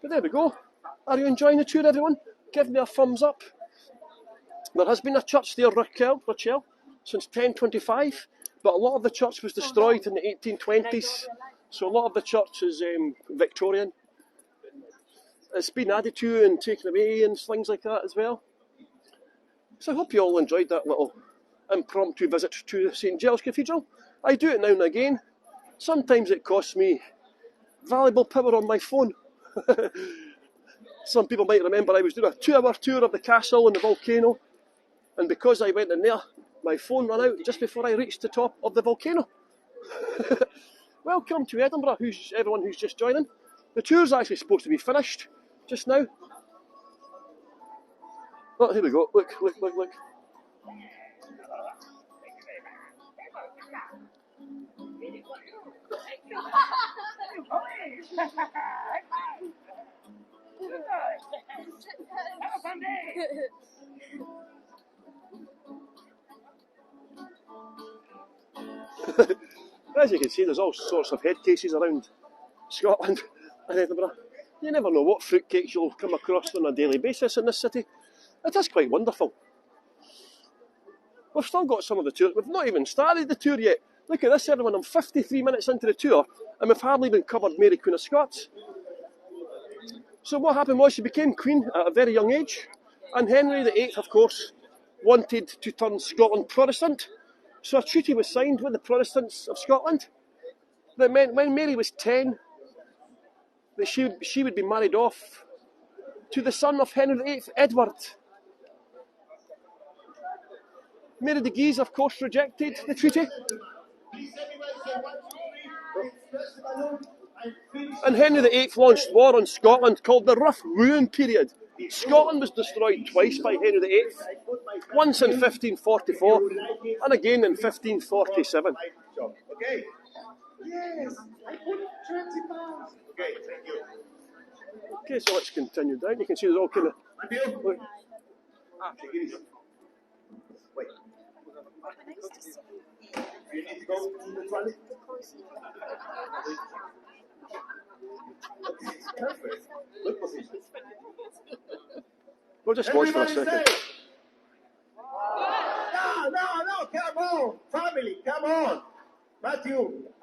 Speaker 1: But there we go. Are you enjoying the tour, everyone? Give me a thumbs up. There has been a church there, Rachel, since 1025, but a lot of the church was destroyed in the 1820s. So a lot of the church is Victorian. It's been added to and taken away and things like that as well. So I hope you all enjoyed that little impromptu visit to St Giles Cathedral. I do it now and again. Sometimes it costs me valuable power on my phone. Some people might remember I was doing a 2-hour tour of the castle and the volcano, and because I went in there, my phone ran out just before I reached the top of the volcano. Welcome to Edinburgh, everyone who's just joining. The tour's actually supposed to be finished just now. Oh, here we go. Look. As you can see, there's all sorts of head cases around Scotland and Edinburgh. You never know what fruitcakes you'll come across on a daily basis in this city. It is quite wonderful. We've still got some of the tour. We've not even started the tour yet. Look at this, everyone. I'm 53 minutes into the tour and we've hardly even covered Mary Queen of Scots. So what happened was she became queen at a very young age, and Henry VIII, of course, wanted to turn Scotland Protestant. So a treaty was signed with the Protestants of Scotland that meant when Mary was 10, that she would be married off to the son of Henry VIII, Edward. Mary de Guise, of course, rejected the treaty. And Henry VIII launched war on Scotland called the Rough Wooing period. Scotland was destroyed twice by Henry VIII, once in 1544 and again in 1547.
Speaker 3: Okay. Yes, I put 20 pounds. Okay, thank you.
Speaker 1: Okay, so let's continue down. You can see there's all kind of...
Speaker 3: Take it easy. Wait. You need to go to the toilet? Okay, perfect. Good position.
Speaker 1: We'll just watch for a second.
Speaker 3: No, come on. Family, come on. Matthew,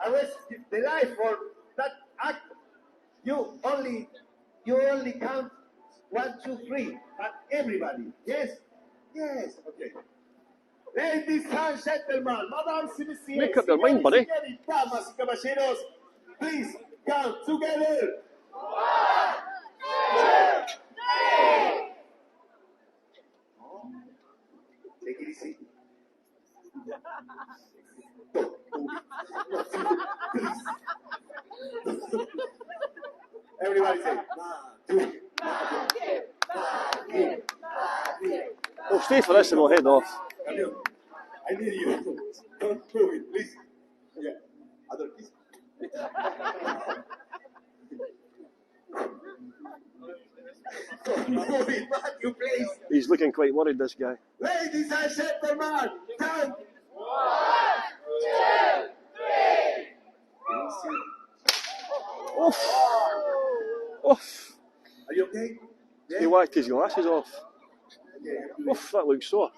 Speaker 3: arrest the life for that act. You only count 1, 2, 3. But everybody, yes? Yes, okay. Ladies and gentlemen, Madame Sibisier,
Speaker 1: Make up your mind, buddy.
Speaker 3: damas y caballeros, please count together. 1, 2, 3. Take it easy. Everybody say, 1, 2.
Speaker 1: We'll stay for this and we'll head off.
Speaker 3: I need you. Don't move it, please. Yeah. Other piece. Move it, Matthew, please.
Speaker 1: He's looking quite worried, this guy.
Speaker 3: Ladies and gentlemen, count. 1, 2, 3.
Speaker 1: Oof. Oof.
Speaker 3: Are you okay? Yeah?
Speaker 1: He whacked his glasses off.
Speaker 3: Okay.
Speaker 1: Oof, that looks sore.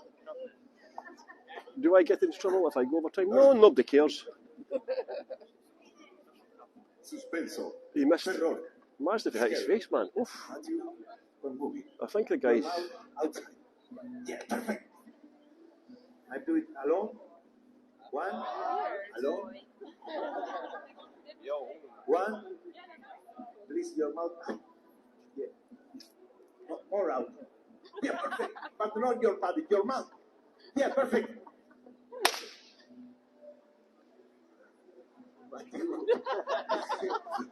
Speaker 1: Do I get into trouble if I go over time? No, nobody cares.
Speaker 3: Suspenso.
Speaker 1: He missed.
Speaker 3: Terror.
Speaker 1: Imagine if he hit his face, man. Oof.
Speaker 3: Matthew, don't move it.
Speaker 1: I think the guy's...
Speaker 3: Outside. Yeah, perfect. I do it alone. 1, alone. 1. Please, your mouth out. Yeah. More out. Yeah, perfect. But not your body, your mouth. Yeah, perfect.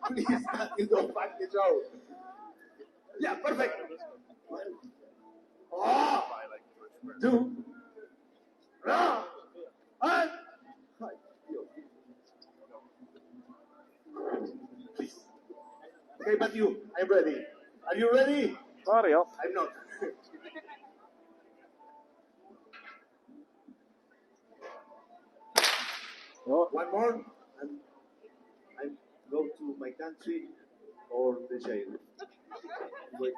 Speaker 3: Please, you don't back the show. Yeah, perfect. 1, 2, 1. Please. Okay, but you, I'm ready. Are you ready?
Speaker 1: Hurry up.
Speaker 3: I'm not.
Speaker 1: Oh.
Speaker 3: One more, and I go to my country or the jail. Wait.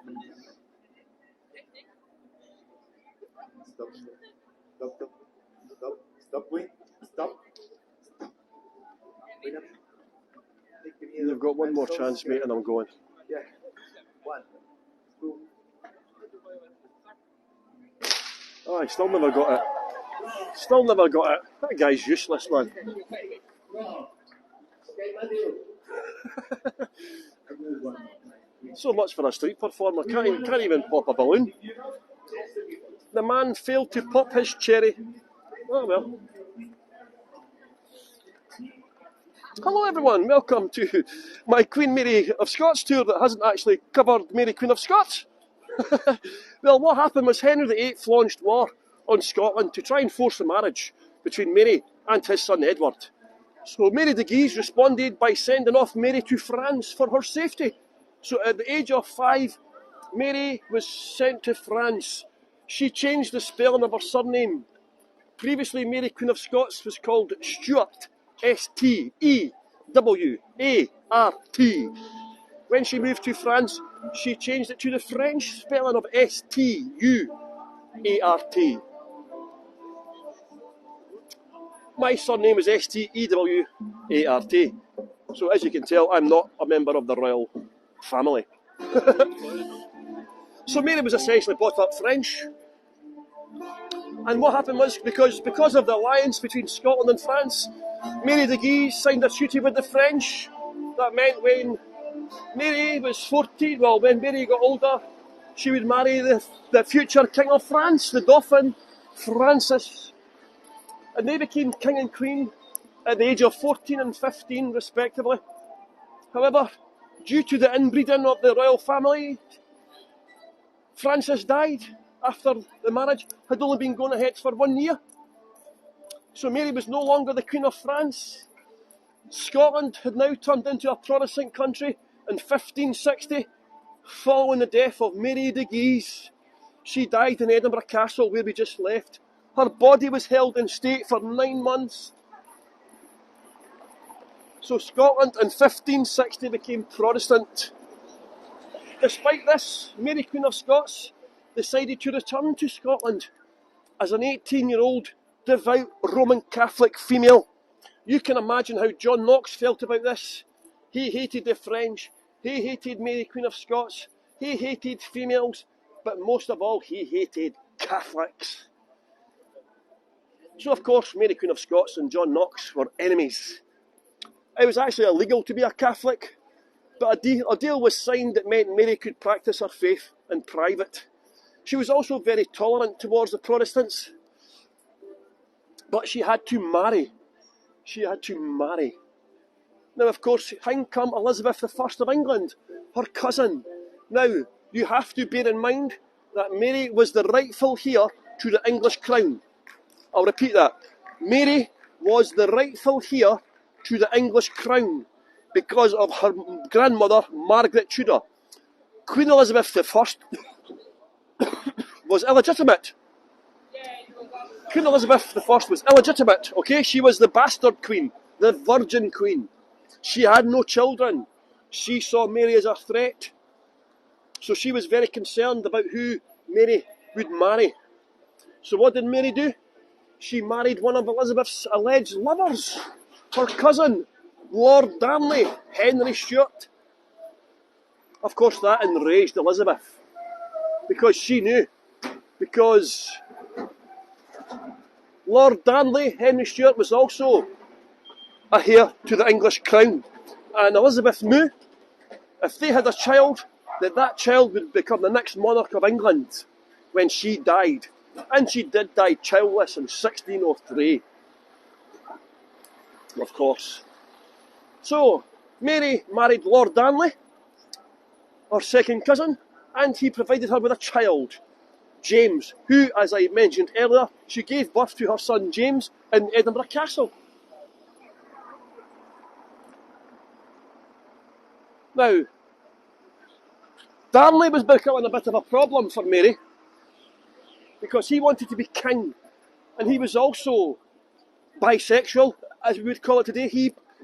Speaker 3: Stop, wait, stop. Wait up.
Speaker 1: You've got one more chance, mate, and I'm going.
Speaker 3: Yeah. 1, 2.
Speaker 1: Oh, I still never got it. Still never got it. That guy's useless, man. So much for a street performer. Can't even pop a balloon. The man failed to pop his cherry. Oh well. Hello everyone, welcome to my Queen Mary of Scots tour that hasn't actually covered Mary Queen of Scots. Well, what happened was Henry VIII launched war on Scotland to try and force the marriage between Mary and his son Edward. So Mary de Guise responded by sending off Mary to France for her safety. So at the age of 5, Mary was sent to France. She changed the spelling of her surname. Previously, Mary Queen of Scots was called Stuart, S-T-E-W-A-R-T. When she moved to France, she changed it to the French spelling of S-T-U-A-R-T. My surname is S-T-E-W-A-R-T. So as you can tell, I'm not a member of the royal family. So Mary was essentially brought up French. And what happened was, because of the alliance between Scotland and France, Mary de Guise signed a treaty with the French. That meant when Mary was 14, well, when Mary got older, she would marry the future King of France, the Dauphin, Francis. And they became king and queen at the age of 14 and 15, respectively. However, due to the inbreeding of the royal family, Francis died after the marriage had only been going ahead for 1 year. So Mary was no longer the Queen of France. Scotland had now turned into a Protestant country in 1560, following the death of Mary de Guise. She died in Edinburgh Castle, where we just left. Her body was held in state for 9 months. So Scotland in 1560 became Protestant. Despite this, Mary Queen of Scots decided to return to Scotland as an 18-year-old devout Roman Catholic female. You can imagine how John Knox felt about this. He hated the French, he hated Mary Queen of Scots, he hated females, but most of all he hated Catholics. So of course Mary Queen of Scots and John Knox were enemies. It was actually illegal to be a Catholic, but a deal was signed that meant Mary could practice her faith in private. She was also very tolerant towards the Protestants, but she had to marry. Now, of course, in come Elizabeth I of England, her cousin. Now, you have to bear in mind that Mary was the rightful heir to the English crown. I'll repeat that. Mary was the rightful heir to the English crown because of her grandmother, Margaret Tudor. Queen Elizabeth I was illegitimate. Queen Elizabeth I was illegitimate, okay? She was the bastard queen, the virgin queen. She had no children. She saw Mary as a threat. So she was very concerned about who Mary would marry. So what did Mary do? She married one of Elizabeth's alleged lovers, her cousin, Lord Darnley, Henry Stuart. Of course, that enraged Elizabeth, because she knew. Because Lord Darnley, Henry Stuart, was also a heir to the English crown. And Elizabeth knew if they had a child, that child would become the next monarch of England when she died. And she did die childless in 1603. Of course. So, Mary married Lord Darnley, her second cousin, and he provided her with a child, James, who, as I mentioned earlier, she gave birth to her son James in Edinburgh Castle. Now, Darnley was becoming a bit of a problem for Mary because he wanted to be king, and he was also bisexual, as we would call it today.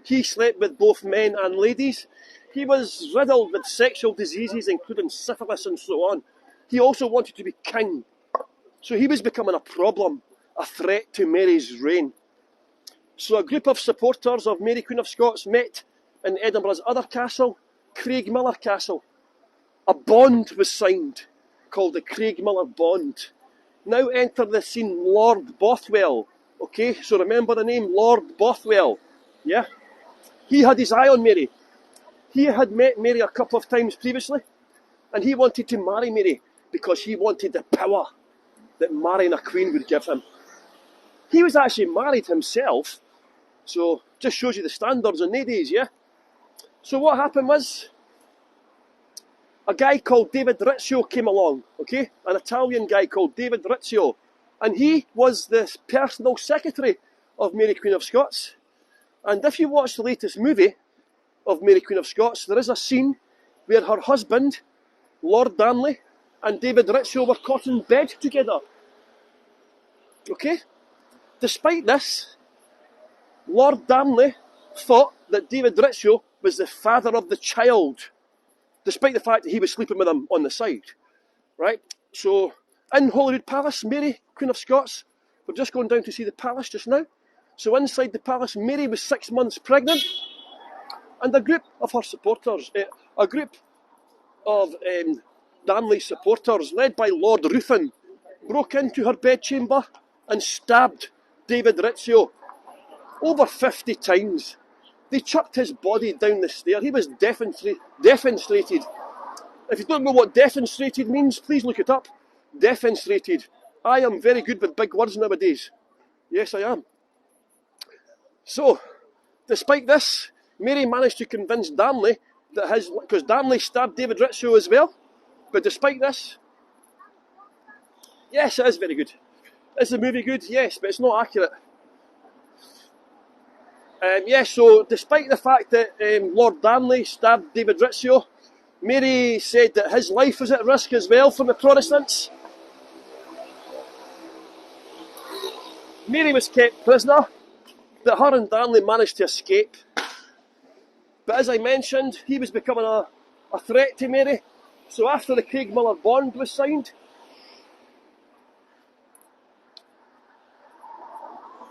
Speaker 1: He slept with both men and ladies. He was riddled with sexual diseases, including syphilis and so on. He also wanted to be king. So he was becoming a problem, a threat to Mary's reign. So a group of supporters of Mary Queen of Scots met in Edinburgh's other castle, Craigmillar Castle. A bond was signed called the Craigmillar Bond. Now enter the scene Lord Bothwell. Okay, so remember the name Lord Bothwell. Yeah? He had his eye on Mary. He had met Mary a couple of times previously, and he wanted to marry Mary because he wanted the power that marrying a queen would give him. He was actually married himself, so just shows you the standards in the days, yeah? So what happened was, a guy called David Rizzio came along, okay? An Italian guy called David Rizzio. And he was the personal secretary of Mary Queen of Scots. And if you watch the latest movie of Mary Queen of Scots, there is a scene where her husband, Lord Darnley, and David Rizzio were caught in bed together. Okay? Despite this, Lord Darnley thought that David Rizzio was the father of the child, despite the fact that he was sleeping with him on the side. Right? So, in Holyrood Palace, Mary, Queen of Scots, we're just going down to see the palace just now. So inside the palace, Mary was 6 months pregnant, and a group of her supporters, a group of Darnley's supporters, led by Lord Ruthven, broke into her bedchamber and stabbed David Rizzio over 50 times. They chucked his body down the stair. He was defenestrated. If you don't know what defenestrated means, please look it up. Defenestrated. I am very good with big words nowadays. Yes, I am. So, despite this, Mary managed to convince Darnley that because Darnley stabbed David Rizzio as well. But despite this, yes, it is very good. Is the movie good? Yes, but it's not accurate. So despite the fact that Lord Darnley stabbed David Rizzio, Mary said that his life was at risk as well from the Protestants. Mary was kept prisoner, but her and Darnley managed to escape. But as I mentioned, he was becoming a threat to Mary. So after the Craigmillar Bond was signed,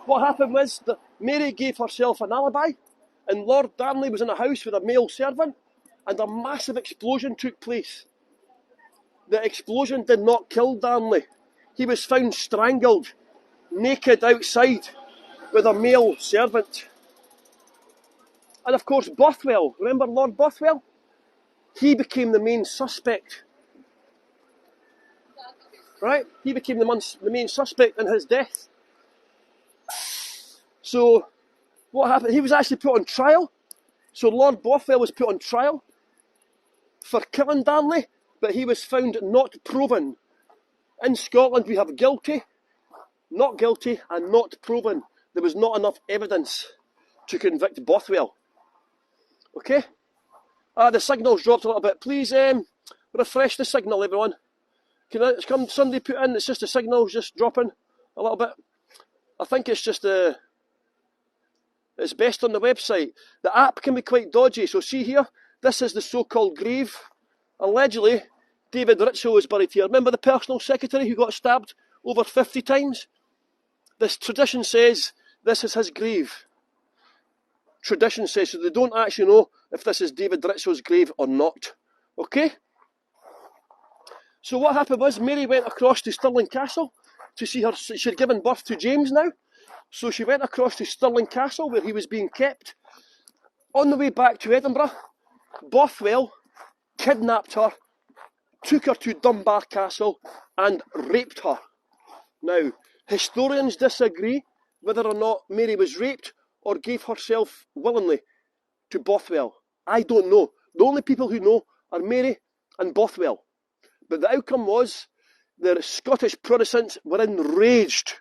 Speaker 1: what happened was that Mary gave herself an alibi, and Lord Darnley was in a house with a male servant, and a massive explosion took place. The explosion did not kill Darnley. He was found strangled, naked outside, with a male servant. And of course Bothwell, remember Lord Bothwell? He became the main suspect. Right? He became the main suspect in his death. So, what happened? He was actually put on trial. So Lord Bothwell was put on trial for killing Darnley, but he was found not proven. In Scotland we have guilty, not guilty, and not proven. There was not enough evidence to convict Bothwell. Okay? The signal's dropped a little bit. Please refresh the signal, everyone. Can somebody put in, it's just the signal's just dropping a little bit. I think it's just it's best on the website. The app can be quite dodgy. So see here, this is the so-called grave. Allegedly, David Rizzio was buried here. Remember the personal secretary who got stabbed over 50 times? This tradition says this is his grave. Tradition says, so they don't actually know if this is David Rizzio's grave or not. Okay? So what happened was Mary went across to Stirling Castle to see her. She had given birth to James now. So she went across to Stirling Castle where he was being kept. On the way back to Edinburgh, Bothwell kidnapped her, took her to Dunbar Castle and raped her. Now, historians disagree whether or not Mary was raped or gave herself willingly to Bothwell. I don't know. The only people who know are Mary and Bothwell. But the outcome was the Scottish Protestants were enraged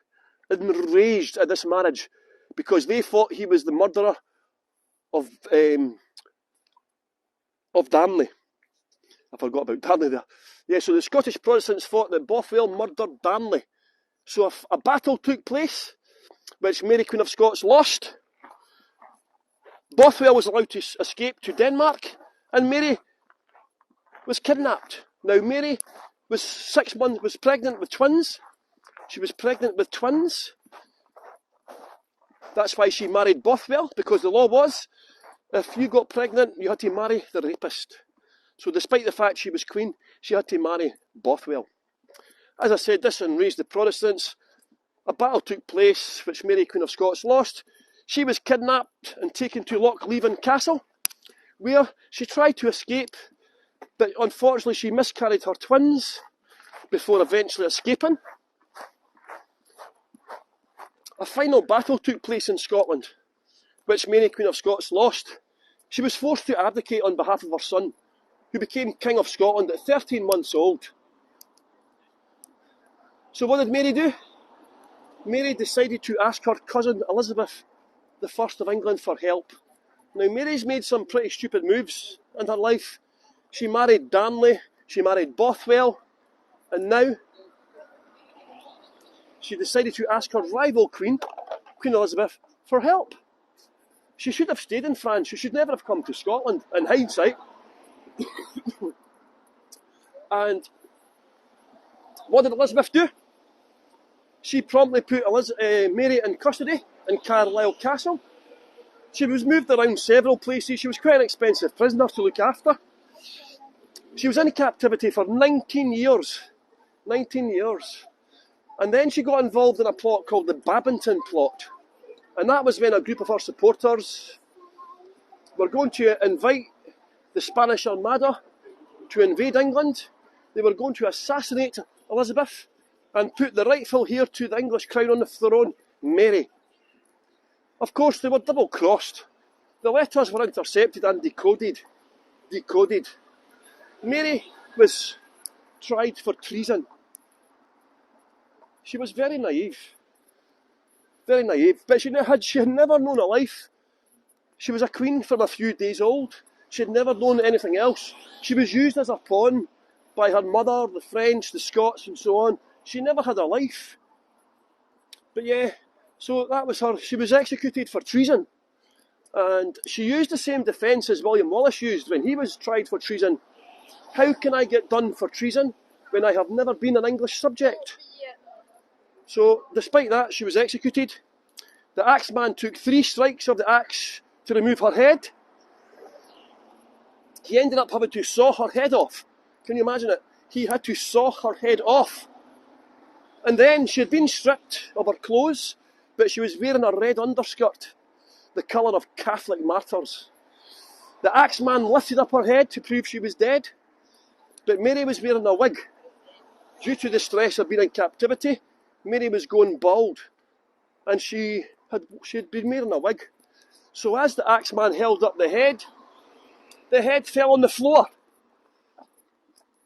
Speaker 1: at this marriage because they thought he was the murderer of Darnley. I forgot about Darnley there. Yeah, so the Scottish Protestants thought that Bothwell murdered Darnley. So a battle took place, which Mary Queen of Scots lost. Bothwell was allowed to escape to Denmark, and Mary was kidnapped. Now Mary was 6 months, was pregnant with twins. She was pregnant with twins. That's why she married Bothwell, because the law was, if you got pregnant, you had to marry the rapist. So despite the fact she was queen, she had to marry Bothwell. As I said, this enraged the Protestants. A battle took place, which Mary Queen of Scots lost. She was kidnapped and taken to Lochleven Castle, where she tried to escape, but unfortunately she miscarried her twins before eventually escaping. A final battle took place in Scotland, which Mary Queen of Scots lost. She was forced to abdicate on behalf of her son, who became King of Scotland at 13 months old. So what did Mary do? Mary decided to ask her cousin Elizabeth the first of England for help. Now, Mary's made some pretty stupid moves in her life. She married Darnley, she married Bothwell, and now she decided to ask her rival queen, Queen Elizabeth, for help. She should have stayed in France. She should never have come to Scotland, in hindsight. And what did Elizabeth do? She promptly put Mary in custody in Carlisle Castle. She was moved around several places. She was quite an expensive prisoner to look after. She was in captivity for 19 years. 19 years. And then she got involved in a plot called the Babington plot. And that was when a group of her supporters were going to invite the Spanish Armada to invade England. They were going to assassinate Elizabeth and put the rightful heir to the English crown on the throne, Mary. Of course, they were double-crossed. The letters were intercepted and decoded. Mary was tried for treason. She was very naive, but she had never known a life. She was a queen from a few days old. She had never known anything else. She was used as a pawn by her mother, the French, the Scots, and so on. She never had a life. But yeah, so that was her. She was executed for treason. And she used the same defence as William Wallace used when he was tried for treason. How can I get done for treason when I have never been an English subject? So, despite that, she was executed. The axeman took 3 strikes of the axe to remove her head. He ended up having to saw her head off. Can you imagine it? He had to saw her head off. And then she had been stripped of her clothes, but she was wearing a red underskirt, the colour of Catholic martyrs. The axeman lifted up her head to prove she was dead, but Mary was wearing a wig. Due to the stress of being in captivity, Mary was going bald, and she had been wearing a wig. So as the axeman held up the head fell on the floor.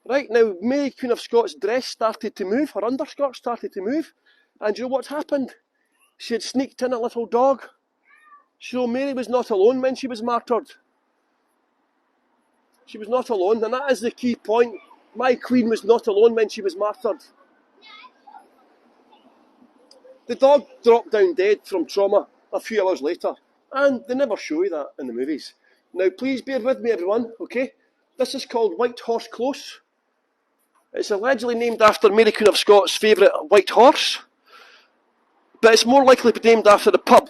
Speaker 1: Right, now Mary, Queen of Scots' dress started to move, her underskirt started to move, and you know what happened? She had sneaked in a little dog. So Mary was not alone when she was martyred. She was not alone, and that is the key point. My queen was not alone when she was martyred. The dog dropped down dead from trauma a few hours later, and they never show you that in the movies. Now please bear with me everyone, okay? This is called White Horse Close. It's allegedly named after Mary Queen of Scots' favourite white horse, but it's more likely to be named after the pub.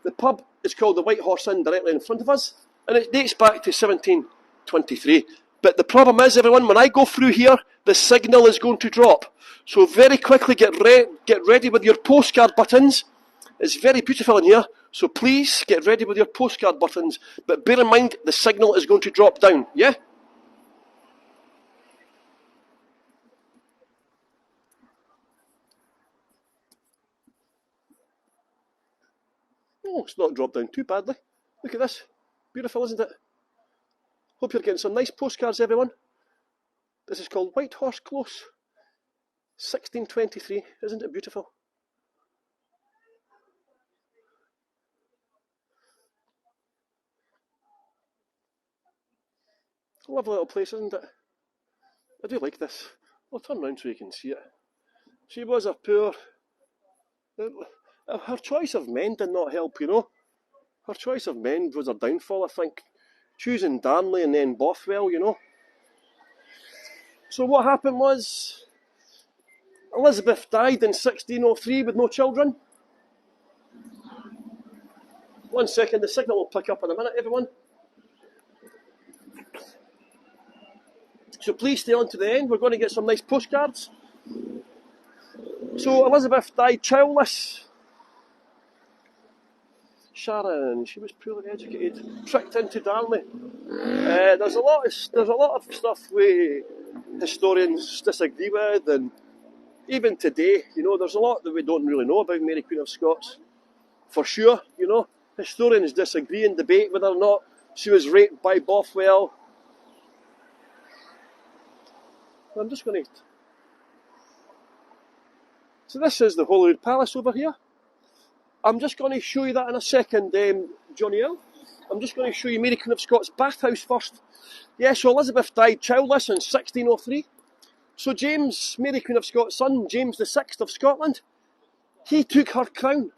Speaker 1: The pub is called the White Horse Inn directly in front of us, and it dates back to 1723. But the problem is, everyone, when I go through here, the signal is going to drop. So very quickly get ready with your postcard buttons. It's very beautiful in here, so please get ready with your postcard buttons. But bear in mind, the signal is going to drop down, yeah? Oh, it's not dropped down too badly. Look at this. Beautiful, isn't it? Hope you're getting some nice postcards, everyone. This is called White Horse Close. 1623. Isn't it beautiful? Lovely little place, isn't it? I do like this. I'll turn around so you can see it. She was a poor... Her choice of men did not help, you know. Her choice of men was her downfall, I think. Choosing Darnley and then Bothwell, you know. So what happened was, Elizabeth died in 1603 with no children. 1 second, the signal will pick up in a minute, everyone. So please stay on to the end, we're going to get some nice postcards. So Elizabeth died childless. Sharon, she was poorly educated, tricked into Darnley. There's a lot of stuff we historians disagree with, and even today, you know, there's a lot that we don't really know about Mary Queen of Scots. For sure, you know, historians disagree and debate whether or not she was raped by Bothwell. I'm just going to... So this is the Holyrood Palace over here. I'm just going to show you that in a second, Johnny L. I'm just going to show you Mary Queen of Scots' bathhouse first. Yeah, so Elizabeth died childless in 1603. So James, Mary Queen of Scots' son, James VI of Scotland, he took her crown.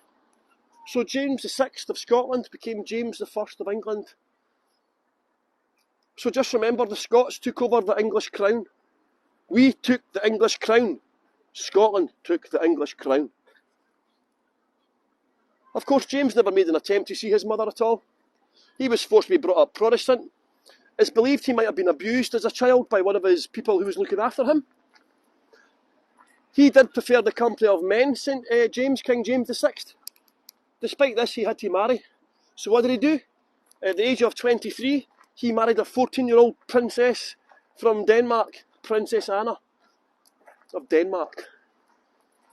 Speaker 1: So James VI of Scotland became James I of England. So just remember, the Scots took over the English crown. We took the English crown. Scotland took the English crown. Of course, James never made an attempt to see his mother at all. He was forced to be brought up Protestant. It's believed he might have been abused as a child by one of his people who was looking after him. He did prefer the company of men, King James VI. Despite this, he had to marry. So what did he do? At the age of 23, he married a 14-year-old princess from Denmark, Princess Anna of Denmark.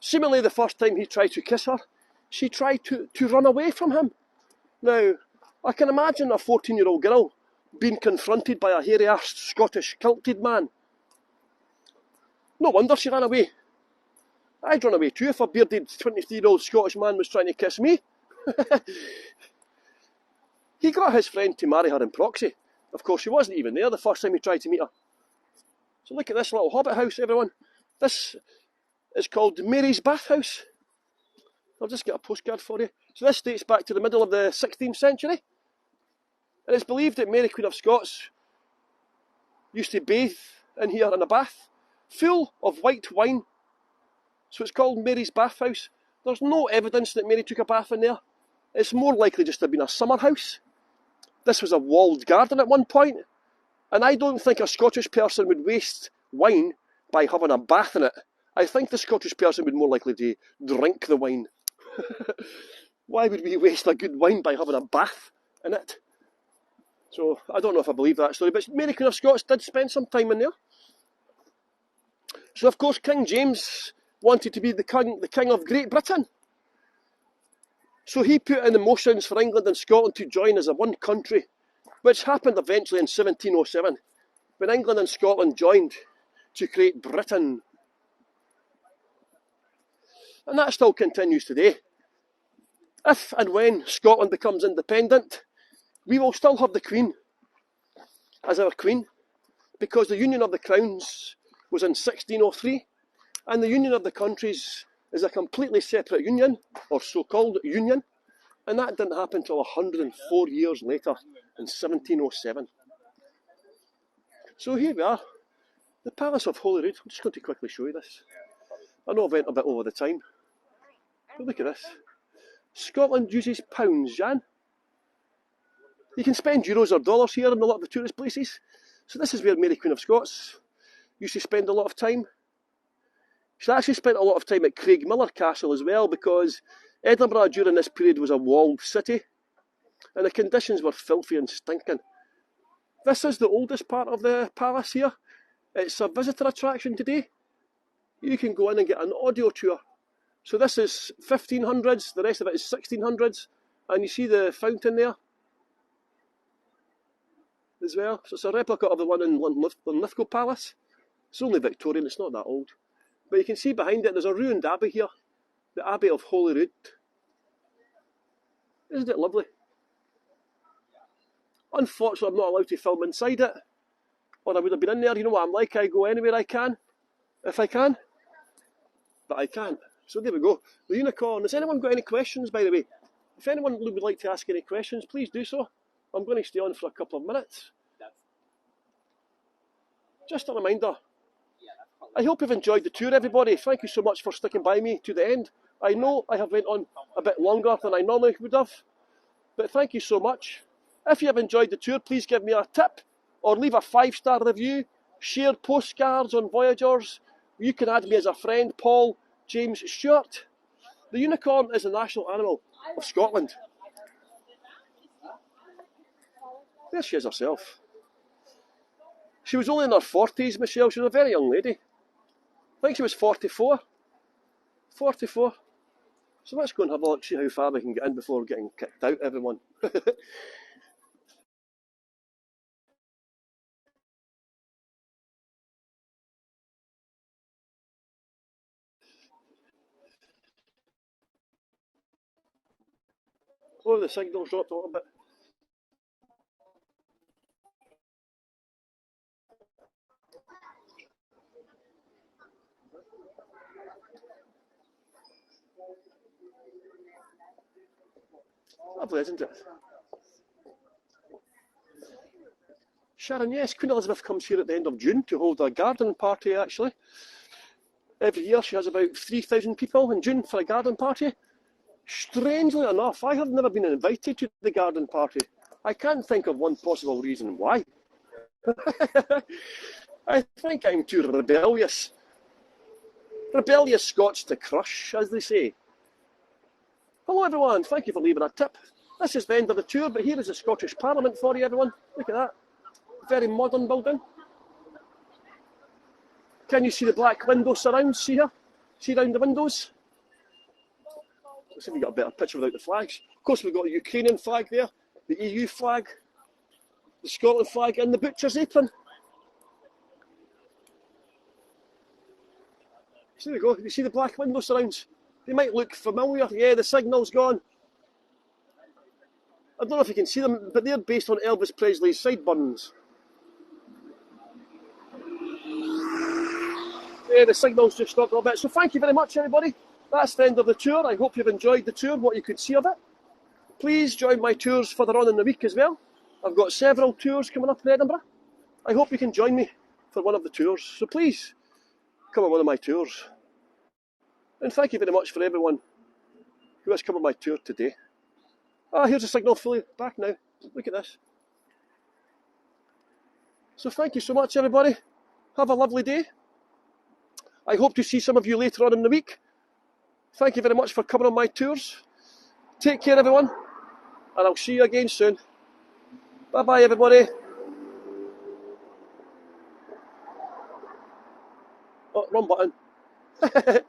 Speaker 1: Seemingly the first time he tried to kiss her, she tried to run away from him. Now, I can imagine a 14-year-old girl being confronted by a hairy-arsed Scottish kilted man. No wonder she ran away. I'd run away too if a bearded 23-year-old Scottish man was trying to kiss me. He got his friend to marry her in proxy. Of course, she wasn't even there the first time he tried to meet her. So look at this little hobbit house, everyone. This is called Mary's Bathhouse. I'll just get a postcard for you. So this dates back to the middle of the 16th century. And it's believed that Mary Queen of Scots used to bathe in here in a bath full of white wine. So it's called Mary's Bathhouse. There's no evidence that Mary took a bath in there. It's more likely just to have been a summer house. This was a walled garden at one point. And I don't think a Scottish person would waste wine by having a bath in it. I think the Scottish person would more likely to drink the wine. Why would we waste a good wine by having a bath in it? So I don't know if I believe that story, but Mary Queen of Scots did spend some time in there. So of course King James wanted to be the king of Great Britain. So he put in the motions for England and Scotland to join as a one country, which happened eventually in 1707, when England and Scotland joined to create Britain. And that still continues today. If and when Scotland becomes independent, we will still have the Queen as our Queen, because the Union of the Crowns was in 1603, and the Union of the Countries is a completely separate union, or so-called union, and that didn't happen until 104 years later, in 1707. So here we are, the Palace of Holyrood. I'm just going to quickly show you this. I know I went a bit over the time, but look at this. Scotland uses pounds, Jan. You can spend euros or dollars here in a lot of the tourist places. So this is where Mary Queen of Scots used to spend a lot of time. She actually spent a lot of time at Craigmillar Castle as well, because Edinburgh during this period was a walled city and the conditions were filthy and stinking. This is the oldest part of the palace here. It's a visitor attraction today. You can go in and get an audio tour. So this is 1500s, the rest of it is 1600s, and you see the fountain there as well. So it's a replica of the one in Linlithgow Palace. It's only Victorian, it's not that old. But you can see behind it, there's a ruined abbey here, the Abbey of Holyrood. Isn't it lovely? Unfortunately, I'm not allowed to film inside it, or I would have been in there. You know what I'm like, I go anywhere I can, if I can, but I can't. So there we go, the unicorn. Has anyone got any questions, by the way? If anyone would like to ask any questions, please do so. I'm going to stay on for a couple of minutes. Just a reminder, I hope you've enjoyed the tour, everybody. Thank you so much for sticking by me to the end. I know I have went on a bit longer than I normally would have, but thank you so much. If you have enjoyed the tour, please give me a tip or leave a 5-star review, share postcards on Voyagers. You can add me as a friend, Paul James Stewart. The unicorn is the national animal of Scotland. There she is herself. She was only in her 40s, Michelle. She was a very young lady. I think she was 44. 44. So let's go and have a look, see how far we can get in before getting kicked out, everyone. Oh, the signal's dropped a little bit. Lovely, isn't it? Sharon, yes, Queen Elizabeth comes here at the end of June to hold a garden party, actually. Every year she has about 3,000 people in June for a garden party. Strangely enough, I have never been invited to the garden party. I can't think of one possible reason why. I think I'm too rebellious. Rebellious Scots to crush, as they say. Hello everyone, thank you for leaving a tip. This is the end of the tour, but here is the Scottish Parliament for you, everyone. Look at that. Very modern building. Can you see the black window surrounds? See here? See around the windows? Let's see if we got a better picture without the flags. Of course, we've got the Ukrainian flag there, the EU flag, the Scotland flag, and the butcher's apron. So there we go. You see the black window surrounds? They might look familiar. Yeah, the signal's gone. I don't know if you can see them, but they're based on Elvis Presley's sideburns. Yeah, the signal's just stopped a little bit. So thank you very much, everybody. That's the end of the tour. I hope you've enjoyed the tour, what you could see of it. Please join my tours further on in the week as well. I've got several tours coming up in Edinburgh. I hope you can join me for one of the tours. So please, come on one of my tours. And thank you very much for everyone who has come on my tour today. Ah, here's the signal fully back now. Look at this. So thank you so much, everybody. Have a lovely day. I hope to see some of you later on in the week. Thank you very much for coming on my tours. Take care, everyone, and I'll see you again soon. Bye-bye, everybody. Oh, wrong button.